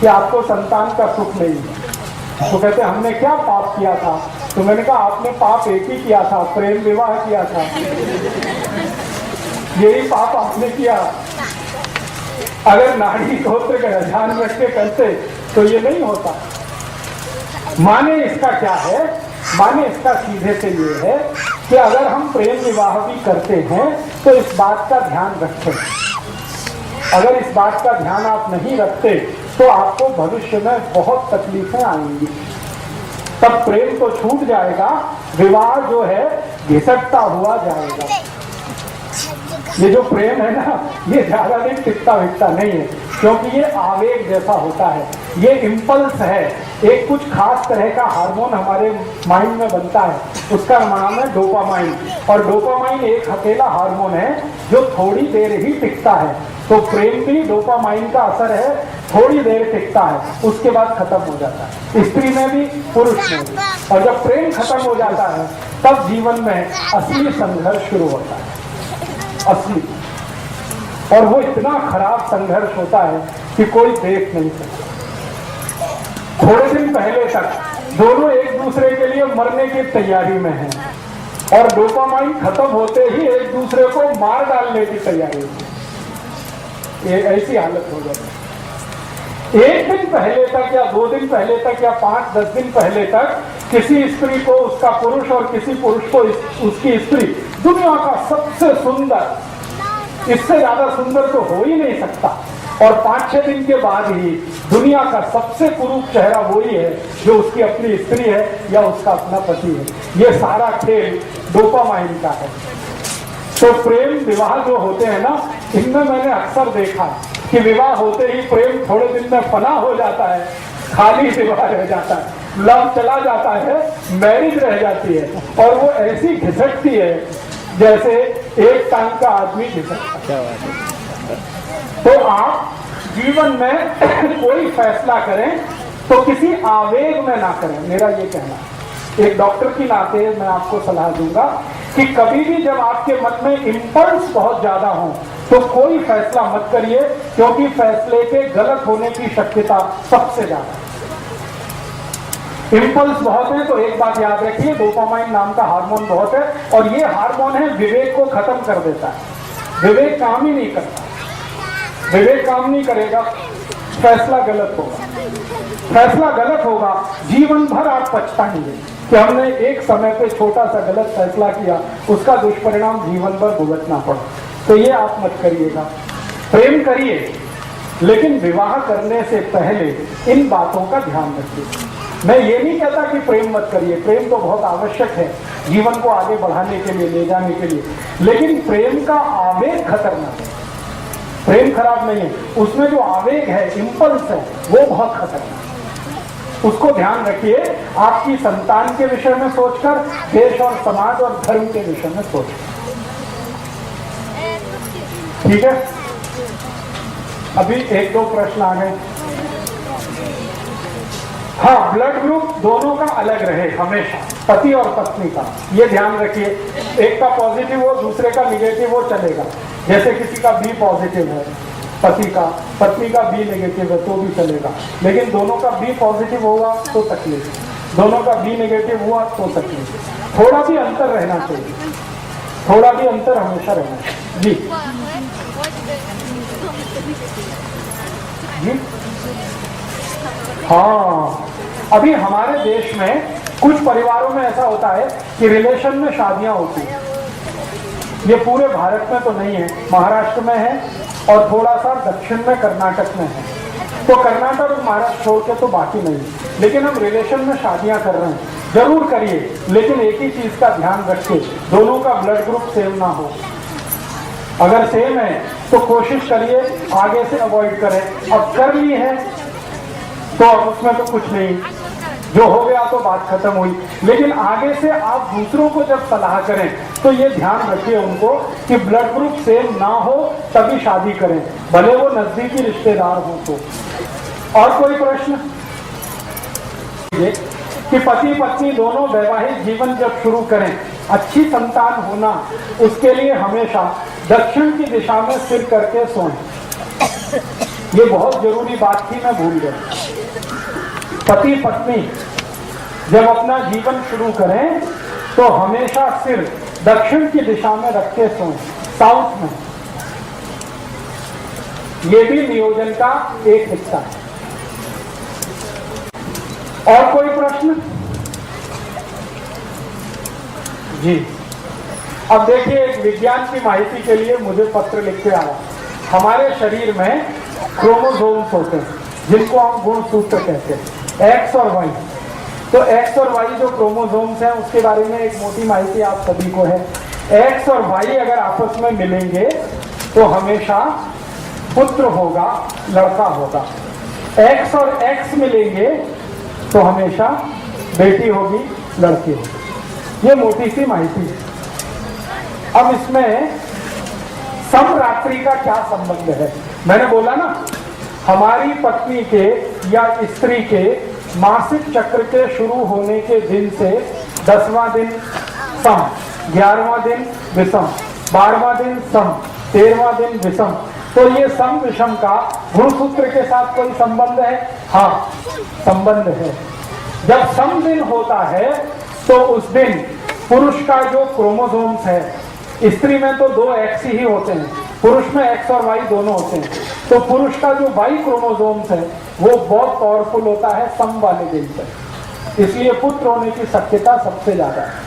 कि आपको संतान का सुख नहीं है। तो कहते हमने क्या पाप किया था? तो मैंने कहा आपने पाप एक ही किया था, प्रेम विवाह किया था। यही पाप आपने किया। अगर नाड़ी गोत्र का ध्यान रख के करते तो ये नहीं होता। माने इसका क्या है? माने इसका सीधे से ये है कि अगर हम प्रेम विवाह भी करते हैं तो इस बात का ध्यान रखें। अगर इस बात का ध्यान आप नहीं रखते तो आपको भविष्य में बहुत तकलीफें आएंगी। तब प्रेम तो छूट जाएगा, विवाह जो है घिसटता हुआ जाएगा। ये जो प्रेम है ना, ये ज्यादा दिन टिकता विकता नहीं है, क्योंकि ये आवेग जैसा होता है, ये इम्पल्स है। एक कुछ खास तरह का हार्मोन हमारे माइंड में बनता है, उसका नाम है डोपामाइन। और डोपामाइन एक अकेला हार्मोन है जो थोड़ी देर ही टिकता है। तो प्रेम भी डोपामाइन का असर है, थोड़ी देर टिकता है, उसके बाद खत्म हो जाता है, स्त्री में भी पुरुष में भी। और जब प्रेम खत्म हो जाता है तब जीवन में असली संघर्ष शुरू होता है, असली। और वो इतना खराब संघर्ष होता है कि कोई देख नहीं सकता। थोड़े दिन पहले तक दोनों एक दूसरे के लिए मरने की तैयारी में हैं, और डोपामाइन खत्म होते ही एक दूसरे को मार डालने की तैयारी में। ये ऐसी हालत हो जाती है। एक दिन पहले तक या 2 दिन पहले तक या 5-10 दिन पहले तक किसी स्त्री को उसका पुरुष और किसी पुरुष को उसकी स्त्री दुनिया का सबसे सुंदर, इससे ज्यादा सुंदर तो हो ही नहीं सकता। और 5-6 दिन के बाद ही दुनिया का सबसे कुरूप चेहरा वही है जो उसकी अपनी स्त्री है या उसका अपना पति है। ये सारा खेल डोपामाइन का है। तो प्रेम विवाह जो होते हैं ना, इनमें मैंने अक्सर देखा कि विवाह होते ही प्रेम थोड़े दिन में फना हो जाता है, खाली विवाह रह जाता है, लव चला जाता है, मैरिज रह जाती है, और वो ऐसी घिसटती है जैसे एक टांग का आदमी घिसटता है। तो आप जीवन में कोई फैसला करें तो किसी आवेग में ना करें, मेरा ये कहना। एक डॉक्टर की नाते मैं आपको सलाह दूंगा कि कभी भी जब आपके मन में इम्पल्स बहुत ज्यादा हो तो कोई फैसला मत करिए, क्योंकि फैसले के गलत होने की शक्यता सबसे ज्यादा है। इम्पल्स बहुत है तो एक बात याद रखिए, डोपामाइन नाम का हार्मोन बहुत है, और ये हार्मोन है विवेक को खत्म कर देता है। विवेक काम ही नहीं करता, विवेक काम नहीं करेगा, फैसला गलत होगा। फैसला गलत होगा, जीवन भर आप पछताएंगे कि हमने एक समय पे छोटा सा गलत फैसला किया, उसका दुष्परिणाम जीवन भर भुगतना पड़ा। तो ये आप मत करिएगा। प्रेम करिए, लेकिन विवाह करने से पहले इन बातों का ध्यान रखिए। मैं ये नहीं कहता कि प्रेम मत करिए, प्रेम तो बहुत आवश्यक है जीवन को आगे बढ़ाने के लिए, ले जाने के लिए, लेकिन प्रेम का आवेग खतरनाक है। प्रेम खराब नहीं है, उसमें जो आवेग है, इम्पल्स है, वो बहुत खतरनाक है। उसको ध्यान रखिए, आपकी संतान के विषय में सोचकर, देश और समाज और धर्म के विषय में सोचकर। ठीक है, अभी 1-2 प्रश्न आ गए। हाँ, ब्लड ग्रुप दोनों का अलग रहे हमेशा, पति और पत्नी का, ये ध्यान रखिए। एक का पॉजिटिव हो, दूसरे का निगेटिव हो, चलेगा। जैसे किसी का बी पॉजिटिव है पति का, पत्नी का बी नेगेटिव है तो भी चलेगा, लेकिन दोनों का बी पॉजिटिव होगा तो तकलीफ, दोनों का बी नेगेटिव हुआ तो तकलीफ। थोड़ा भी अंतर रहना चाहिए, थोड़ा भी अंतर हमेशा रहना चाहिए। जी जी हाँ, अभी हमारे देश में कुछ परिवारों में ऐसा होता है कि रिलेशन में शादियां होती हैं। ये पूरे भारत में तो नहीं है, महाराष्ट्र में है और थोड़ा सा दक्षिण में कर्नाटक में है। तो कर्नाटक और महाराष्ट्र छोड़ के तो बाकी नहीं, लेकिन हम रिलेशन में शादियां कर रहे हैं। जरूर करिए, लेकिन एक ही चीज का ध्यान रखिए, दोनों का ब्लड ग्रुप सेम ना हो। अगर सेम है तो कोशिश करिए आगे से अवॉइड करें। अब कर ली है तो अब उसमें तो कुछ नहीं, जो हो गया तो बात खत्म हुई। लेकिन आगे से आप दूसरों को जब सलाह करें तो ये ध्यान रखिए उनको कि ब्लड ग्रुप सेम ना हो तभी शादी करें, भले वो नजदीकी रिश्तेदार हो तो। और कोई प्रश्न? ये कि पति पत्नी दोनों वैवाहिक जीवन जब शुरू करें, अच्छी संतान होना, उसके लिए हमेशा दक्षिण की दिशा में सिर करके सोएं। ये बहुत जरूरी बात थी, मैं भूल गया। पति पत्नी जब अपना जीवन शुरू करें तो हमेशा सिर दक्षिण की दिशा में रख के सोएं, साउथ में। ये भी नियोजन का एक हिस्सा है। और कोई प्रश्न? जी, अब देखिए, एक विज्ञान की माहिती के लिए मुझे पत्र लिख के आया। हमारे शरीर में क्रोमोसोम्स होते हैं जिनको हम गुणसूत्र कहते हैं, एक्स और वाई। तो एक्स और वाई जो क्रोमोसोम्स हैं उसके बारे में एक मोटी माहिती आप सभी को है। एक्स और वाई अगर आपस में मिलेंगे तो हमेशा पुत्र होगा, लड़का होगा। एक्स और एक्स मिलेंगे तो हमेशा बेटी होगी, लड़की होगी। ये मोटी सी माहिती है। अब इसमें समरात्रि का क्या संबंध है? मैंने बोला ना, हमारी पत्नी के या स्त्री के मासिक चक्र के शुरू होने के दिन से 10वां दिन सम, 11वां दिन विषम, 12वां दिन सम, 13वां दिन विषम। तो ये सम विषम का गुणसूत्र के साथ कोई संबंध है? हाँ, संबंध है। जब सम दिन होता है तो उस दिन पुरुष का जो क्रोमोसोम्स है, स्त्री में तो 2 एक्स ही होते हैं, पुरुष में एक्स और वाई दोनों होते हैं। तो पुरुष का जो वाई क्रोमोसोम्स है वो बहुत पावरफुल होता है सम वाले दिन पर, इसलिए पुत्र होने की शक्यता सबसे ज्यादा है।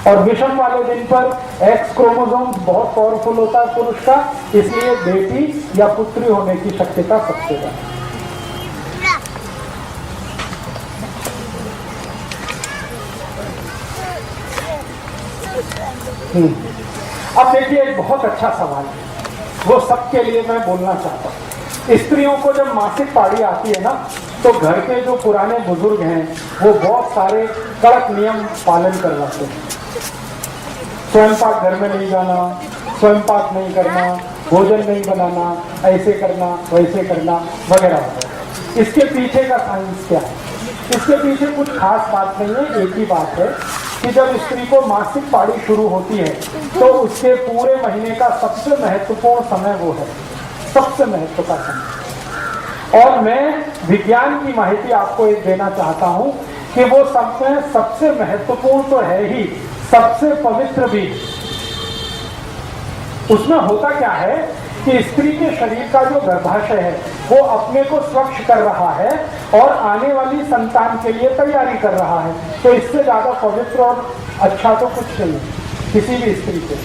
और विषम वाले दिन पर एक्स क्रोमोसोम्स बहुत पावरफुल होता है पुरुष का, इसलिए बेटी या पुत्री होने की शक्यता सबसे ज्यादा। अब देखिए, एक बहुत अच्छा सवाल है, वो सबके लिए मैं बोलना चाहता हूँ। स्त्रियों को जब मासिक पारी आती है ना, तो घर के जो पुराने बुजुर्ग हैं वो बहुत सारे कड़क नियम पालन करवाते हैं। स्वयं पाक घर में नहीं जाना, स्वयं पाक नहीं करना, भोजन नहीं बनाना, ऐसे करना, वैसे करना, वगैरह वगैरह। इसके पीछे का साइंस क्या है? इसके पीछे कुछ खास बात नहीं है। एक ही बात है कि जब स्त्री को मासिक पारी शुरू होती है तो उसके पूरे महीने का सबसे महत्वपूर्ण समय वो है, सबसे महत्व का समय। और मैं विज्ञान की माहिती आपको एक देना चाहता हूं कि वो समय सबसे महत्वपूर्ण तो है ही, सबसे पवित्र भी। उसमें होता क्या है कि स्त्री के शरीर का जो गर्भाशय है वो अपने को स्वच्छ कर रहा है और आने वाली संतान के लिए तैयारी कर रहा है। तो इससे ज्यादा पवित्र और अच्छा तो कुछ नहीं किसी भी स्त्री के।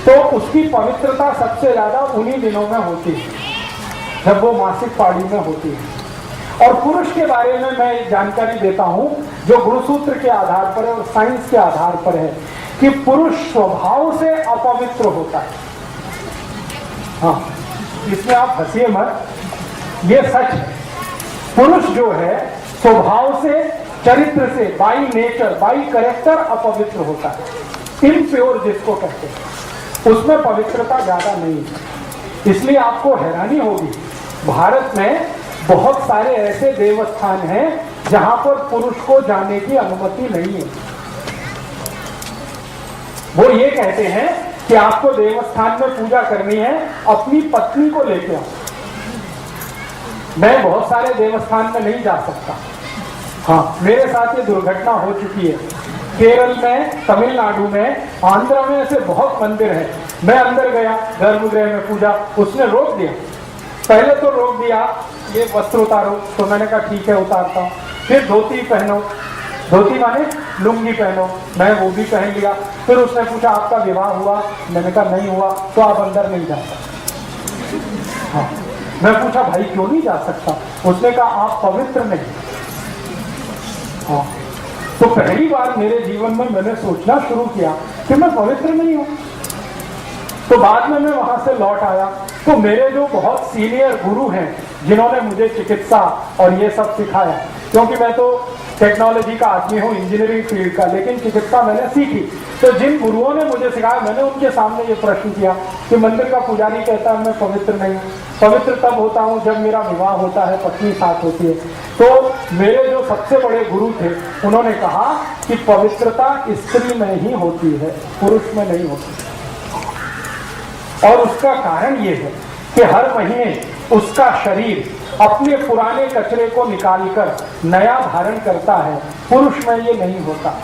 तो उसकी पवित्रता सबसे ज्यादा उन्हीं दिनों में होती है जब वो मासिक पारी में होती है। और पुरुष के बारे में मैं एक जानकारी देता हूं जो गुणसूत्र के आधार पर और साइंस के आधार पर है कि पुरुष स्वभाव से अपवित्र होता है। हाँ, इसमें आप हंसिए मत, ये सच है। पुरुष जो है स्वभाव से, चरित्र से, बाई नेचर, बाई कैरेक्टर अपवित्र होता है, इम्प्योर जिसको कहते हैं, उसमें पवित्रता ज्यादा नहीं है। इसलिए आपको हैरानी होगी, भारत में बहुत सारे ऐसे देवस्थान हैं जहां पर पुरुष को जाने की अनुमति नहीं है। वो ये कहते हैं कि आपको देवस्थान में पूजा करनी है, अपनी पत्नी को लेके आओ। मैं बहुत सारे देवस्थान में नहीं जा सकता। हाँ, मेरे साथ ये दुर्घटना हो चुकी है। केरल में, तमिलनाडु में, आंध्र में ऐसे बहुत मंदिर हैं। मैं अंदर गया गर्भगृह में पूजा, उसने रोक दिया। पहले तो रोक दिया ये वस्त्र उतारो, तो मैंने कहा ठीक है उतारता हूँ। फिर धोती पहनो, धोती माने लुंगी पहनो, मैं वो भी पहन लिया। फिर उसने पूछा आपका विवाह हुआ? मैंने कहा नहीं हुआ। तो आप अंदर नहीं जा सकते। हाँ, मैं पूछा भाई क्यों नहीं जा सकता? उसने कहा आप पवित्र नहीं। हाँ, तो पहली बार मेरे जीवन में मैंने सोचना शुरू किया कि मैं पवित्र नहीं हूं। तो बाद में मैं वहां से लौट आया तो मेरे जो बहुत सीनियर गुरु हैं जिन्होंने मुझे चिकित्सा और ये सब सिखाया, क्योंकि मैं तो टेक्नोलॉजी का आदमी हूँ, इंजीनियरिंग फील्ड का, लेकिन चिकित्सा मैंने सीखी। तो जिन गुरुओं ने मुझे सिखाया, मैंने उनके सामने ये प्रश्न किया कि मंदिर का पुजारी कहता है मैं पवित्र नहीं हूँ। पवित्र तब होता हूँ जब मेरा विवाह होता है, पत्नी साथ होती है। तो मेरे जो सबसे बड़े गुरु थे उन्होंने कहा कि पवित्रता स्त्री में ही होती है, पुरुष में नहीं होती। और उसका कारण ये है कि हर महीने उसका शरीर अपने पुराने कचरे को निकालकर नया धारण करता है, पुरुष में ये नहीं होता।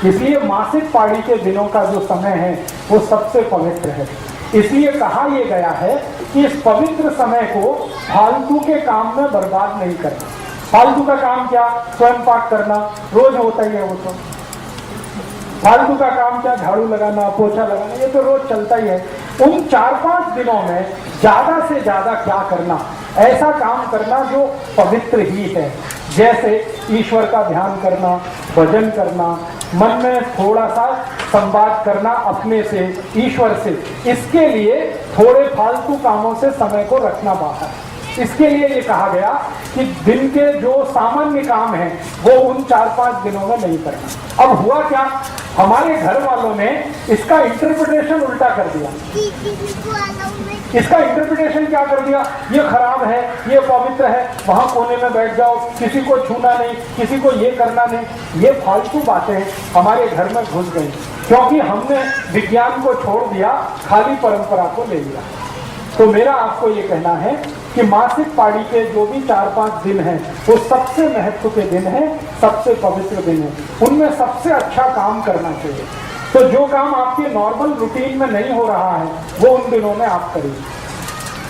इसलिए मासिक पारी के दिनों का जो समय है वो सबसे पवित्र है। इसलिए कहा यह गया है कि इस पवित्र समय को फालतू के काम में बर्बाद नहीं करना। फालतू का काम क्या? स्वयं पाक करना, रोज होता ही है वो तो। फालतू का काम क्या? झाड़ू लगाना, पोछा लगाना, ये तो रोज चलता ही है। उन 4-5 दिनों में ज्यादा से ज्यादा क्या करना? ऐसा काम करना जो पवित्र ही है, जैसे ईश्वर का ध्यान करना, भजन करना, मन में थोड़ा सा संवाद करना अपने से, ईश्वर से। इसके लिए थोड़े फालतू कामों से समय को रखना बाहर। इसके लिए ये कहा गया कि दिन के जो सामान्य काम हैं वो उन 4-5 दिनों में नहीं करना। अब हुआ क्या? हमारे घर वालों ने इसका इंटरप्रिटेशन उल्टा कर दिया। इसका इंटरप्रिटेशन क्या कर दिया? ये खराब है, ये पवित्र है, वहां कोने में बैठ जाओ, किसी को छूना नहीं, किसी को ये करना नहीं। ये फालतू बातें हमारे घर में घुस गई, क्योंकि हमने विज्ञान को छोड़ दिया, खाली परंपरा को ले लिया। तो मेरा आपको ये कहना है कि मासिक पाड़ी के जो भी 4-5 दिन हैं वो सबसे महत्व के दिन हैं, सबसे पवित्र दिन है। उनमें सबसे अच्छा काम करना चाहिए। तो जो काम आपके नॉर्मल रूटीन में नहीं हो रहा है वो उन दिनों में आप करिए।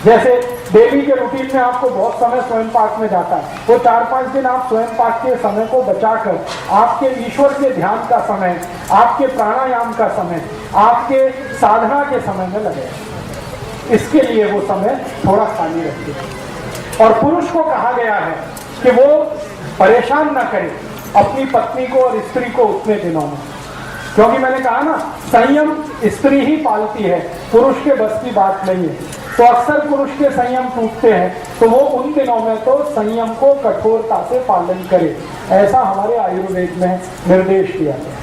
जैसे डेली के रूटीन में आपको बहुत समय स्वयं पाक में जाता है, वो 4-5 दिन आप स्वयं पाक के समय को बचाकर आपके ईश्वर के ध्यान का समय, आपके प्राणायाम का समय, आपके साधना के समय में लगे। इसके लिए वो समय थोड़ा खाली रखिए। और पुरुष को कहा गया है कि वो परेशान ना करे अपनी पत्नी को और स्त्री को उतने दिनों में, क्योंकि मैंने कहा ना, संयम स्त्री ही पालती है, पुरुष के बस की बात नहीं है। तो अक्सर पुरुष के संयम टूटते हैं, तो वो उन दिनों में तो संयम को कठोरता से पालन करे, ऐसा हमारे आयुर्वेद में निर्देश दिया गया।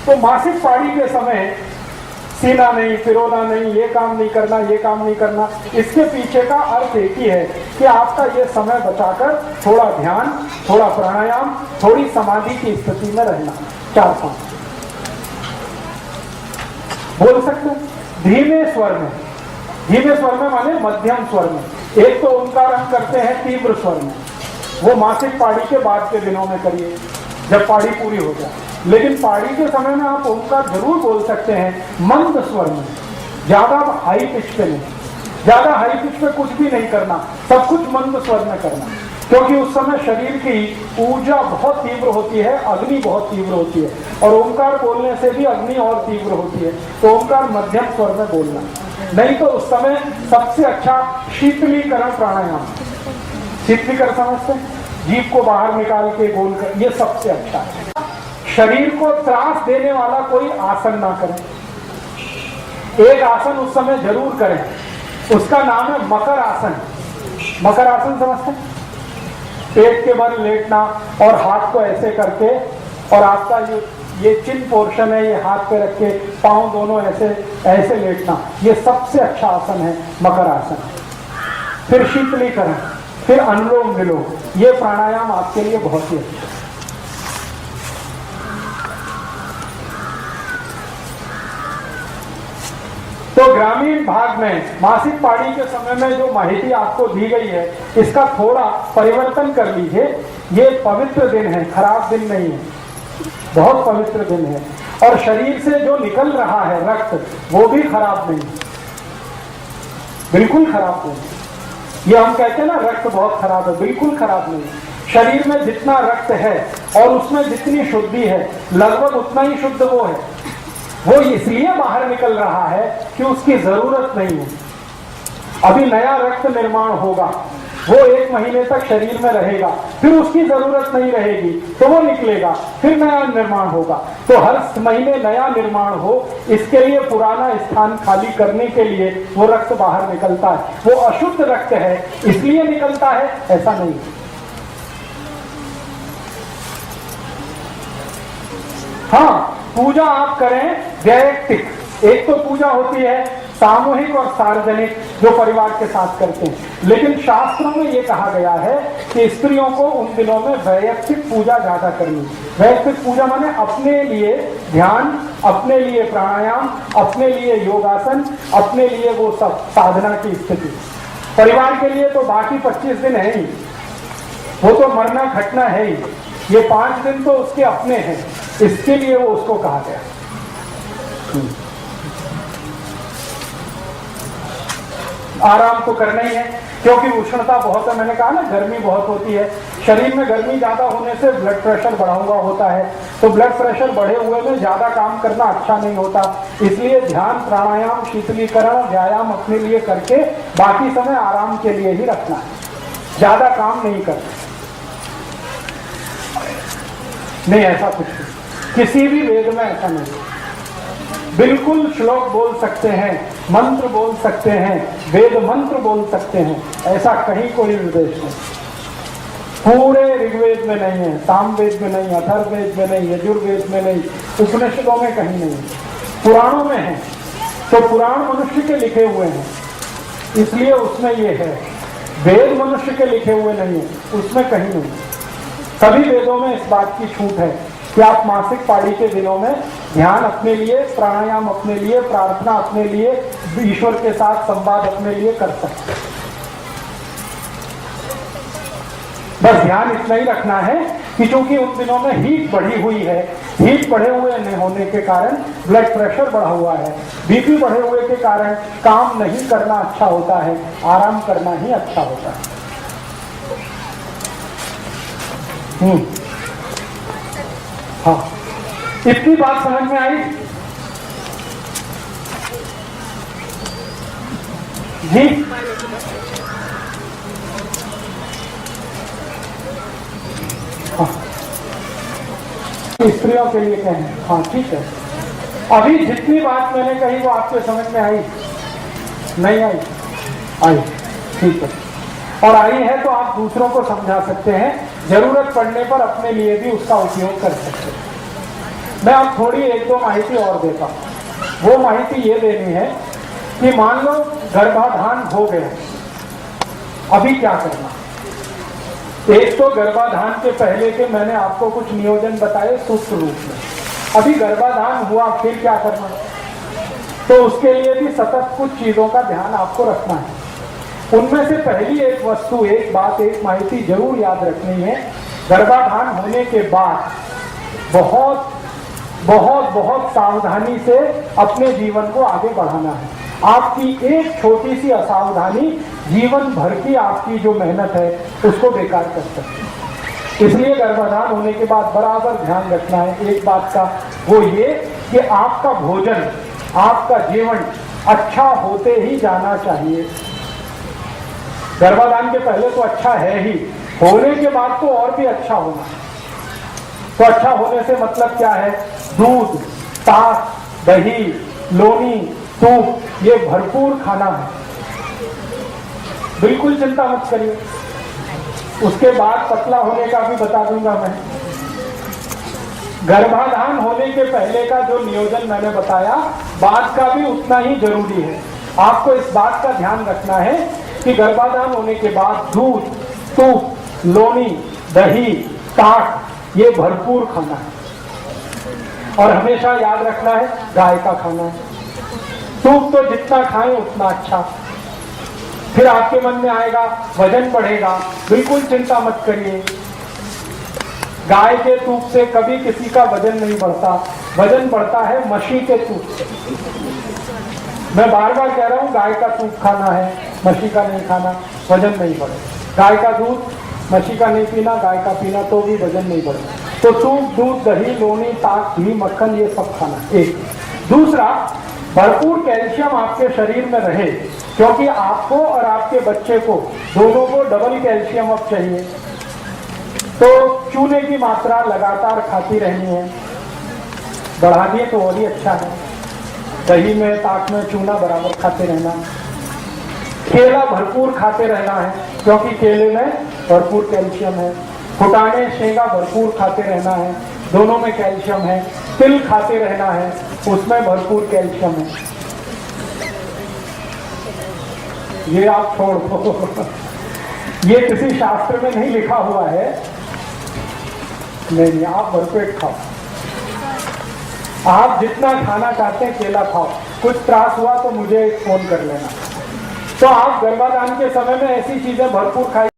तो मासिक पाड़ी के समय सीना नहीं, फिरोना नहीं, ये काम नहीं करना, ये काम नहीं करना। इसके पीछे का अर्थ एक ही है कि आपका ये समय बचाकर थोड़ा ध्यान, थोड़ा प्राणायाम, थोड़ी समाधि की स्थिति में रहना। 4-5 बोल सकते हैं धीमे स्वर में। धीमे स्वर में माने मध्यम स्वर में। एक तो ओंकार हम करते हैं तीव्र स्वर में, वो मासिक पाड़ी के बाद के दिनों में करिए जब पाड़ी पूरी हो जाए। लेकिन पाड़ी के समय में आप ओंकार जरूर बोल सकते हैं मंद स्वर में, ज्यादा हाई पिच पे नहीं। ज्यादा हाई पिच पे कुछ भी नहीं करना, सब कुछ मंद स्वर में करना, क्योंकि उस समय शरीर की ऊर्जा बहुत तीव्र होती है, अग्नि बहुत तीव्र होती है, और ओंकार बोलने से भी अग्नि और तीव्र होती है। तो ओंकार मध्यम स्वर में बोलना। नहीं तो उस समय सबसे अच्छा शीतलीकरण प्राणायाम, शीतलीकरण समझते हैं, जीभ को बाहर निकाल के गोल कर, ये सबसे अच्छा है। शरीर को त्रास देने वाला कोई आसन ना करें। एक आसन उस समय जरूर करें, उसका नाम है मकर आसन। मकर आसन समझते हैं? पेट के बल लेटना और हाथ को ऐसे करके, और आपका ये चिन पोर्शन है, ये हाथ पे रख के पांव दोनों ऐसे ऐसे लेटना, ये सबसे अच्छा आसन है मकर आसन। फिर शीतलीकरण, फिर अनुलोम विलोम, ये प्राणायाम आपके लिए बहुत ही अच्छा है। तो ग्रामीण भाग में मासिक पाड़ी के समय में जो माहिती आपको दी गई है, इसका थोड़ा परिवर्तन कर लीजिए। ये पवित्र दिन है, खराब दिन नहीं है, बहुत पवित्र दिन है। और शरीर से जो निकल रहा है रक्त, वो भी खराब नहीं, बिल्कुल खराब नहीं। ये हम कहते हैं ना रक्त बहुत खराब है, बिल्कुल खराब नहीं। शरीर में जितना रक्त है और उसमें जितनी शुद्धि है, लगभग उतना ही शुद्ध वो है। वो इसलिए बाहर निकल रहा है कि उसकी जरूरत नहीं है। अभी नया रक्त निर्माण होगा, वो 1 महीने तक शरीर में रहेगा, फिर उसकी जरूरत नहीं रहेगी, तो वो निकलेगा, फिर नया निर्माण होगा। तो हर महीने नया निर्माण हो, इसके लिए पुराना स्थान खाली करने के लिए वो रक्त बाहर निकलता है। वो अशुद्ध रक्त है इसलिए निकलता है, ऐसा नहीं। हाँ, पूजा आप करें वैयक्तिक। एक तो पूजा होती है सामूहिक और सार्वजनिक, जो परिवार के साथ करते हैं। लेकिन शास्त्रों में ये कहा गया है कि स्त्रियों को उन दिनों में वैयक्तिक पूजा ज्यादा करनी। वैयक्तिक पूजा माने अपने लिए ध्यान, अपने लिए प्राणायाम, अपने लिए योगासन, अपने लिए वो सब साधना की स्थिति। परिवार के लिए तो बाकी 25 दिन है ही, वो तो मरना घटना है ही। ये 5 दिन तो उसके अपने हैं, इसके लिए वो उसको कहा गया। आराम तो करना ही है, क्योंकि उष्णता बहुत है। मैंने कहा ना, गर्मी बहुत होती है शरीर में। गर्मी ज्यादा होने से ब्लड प्रेशर बढ़ा हुआ होता है, तो ब्लड प्रेशर बढ़े हुए में ज्यादा काम करना अच्छा नहीं होता। इसलिए ध्यान, प्राणायाम, शीतलीकरण, व्यायाम अपने लिए करके बाकी समय आराम के लिए ही रखना है, ज्यादा काम नहीं करना। नहीं, ऐसा कुछ नहीं, किसी भी वेद में ऐसा नहीं। बिल्कुल श्लोक बोल सकते हैं, मंत्र बोल सकते हैं, वेद मंत्र बोल सकते हैं, ऐसा कहीं कोई निर्देश नहीं। पूरे ऋग्वेद में नहीं है, सामवेद में नहीं, अथर्ववेद में नहीं, यजुर्वेद में नहीं, उपनिषदों में कहीं नहीं है, पुराणों में है। तो पुराण मनुष्य के लिखे हुए हैं, इसलिए उसमें ये है। वेद मनुष्य के लिखे हुए नहीं है, उसमें कहीं नहीं। सभी वेदों में इस बात की छूट है कि आप मासिक पाड़ी के दिनों में ध्यान अपने लिए, प्राणायाम अपने लिए, प्रार्थना अपने लिए, ईश्वर के साथ संवाद अपने लिए कर सकते हैं। बस ध्यान इतना ही रखना है कि चूंकि उन दिनों में हीट बढ़ी हुई है, हीट बढ़े हुए होने के कारण ब्लड प्रेशर बढ़ा हुआ है, बीपी बढ़े हुए के कारण काम नहीं करना अच्छा होता है, आराम करना ही अच्छा होता है। हाँ, इतनी बात समझ में आई जी? हाँ, स्त्रियों के लिए कहें, हाँ ठीक है। अभी जितनी बात मैंने कही वो आपके समझ में आई? नहीं आई? आई, ठीक है। और आई है तो आप दूसरों को समझा सकते हैं, जरूरत पड़ने पर अपने लिए भी उसका उपयोग कर सकते हैं। मैं अब थोड़ी एक दो माहिती और देता हूं। वो माहिती ये देनी है कि मान लो गर्भाधान हो गया, अभी क्या करना। एक तो गर्भाधान के पहले के मैंने आपको कुछ नियोजन बताए सूक्ष्म रूप में। अभी गर्भाधान हुआ, फिर क्या करना, तो उसके लिए भी सतत कुछ चीजों का ध्यान आपको रखना है। उनमें से पहली एक वस्तु, एक बात, एक माहिती जरूर याद रखनी है। गर्भाधान होने के बाद बहुत बहुत बहुत सावधानी से अपने जीवन को आगे बढ़ाना है। आपकी एक छोटी सी असावधानी जीवन भर की आपकी जो मेहनत है उसको बेकार कर सकती है। इसलिए गर्भाधान होने के बाद बराबर ध्यान रखना है एक बात का, वो ये कि आपका भोजन, आपका जीवन अच्छा होते ही जाना चाहिए। गर्भाधान के पहले तो अच्छा है ही, होने के बाद तो और भी अच्छा होना। तो अच्छा होने से मतलब क्या है? दूध, ताक, दही, लोनी, तूप, ये भरपूर खाना है। बिल्कुल चिंता मत करिए। उसके बाद पतला होने का भी बता दूंगा मैं। गर्भाधान होने के पहले का जो नियोजन मैंने बताया, बाद का भी उतना ही जरूरी है। आपको इस बात का ध्यान रखना है कि गर्भाधान होने के बाद दूध, तूप, लोनी, दही, ताक, ये भरपूर खाना है। और हमेशा याद रखना है गाय का खाना है। सूप तो जितना खाएं उतना अच्छा। फिर आपके मन में आएगा वजन बढ़ेगा, बिल्कुल चिंता मत करिए। गाय के दूध से कभी किसी का वजन नहीं बढ़ता, वजन बढ़ता है मछली के दूध से। मैं बार बार कह रहा हूं, गाय का दूध खाना है, मछली का नहीं खाना, वजन नहीं बढ़े। गाय का दूध, मछली का नहीं पीना, गाय का पीना तो भी वजन नहीं बढ़े। तो सूप, दूध, दही, लोनी, ताक, घी, मक्खन, ये सब खाना। एक दूसरा, भरपूर कैल्शियम आपके शरीर में रहे, क्योंकि आपको और आपके बच्चे को दोनों को डबल कैल्शियम अब चाहिए। तो चूने की मात्रा लगातार खाती रहनी है, बढ़ा दिए तो और ही अच्छा है। दही में, ताक में चूना बराबर खाते रहना। केला भरपूर खाते रहना है, क्योंकि केले में भरपूर कैल्शियम है। फुटाने, शेंगा भरपूर खाते रहना है, दोनों में कैल्शियम है। तिल खाते रहना है, उसमें भरपूर कैल्शियम है। ये आप छोड़ दो, ये किसी शास्त्र में नहीं लिखा हुआ है। नहीं, आप भरपेट खाओ। आप जितना खाना चाहते हैं केला खाओ। कुछ त्रास हुआ तो मुझे फोन कर लेना। तो आप गर्भाधान के समय में ऐसी चीजें भरपूर खाएं।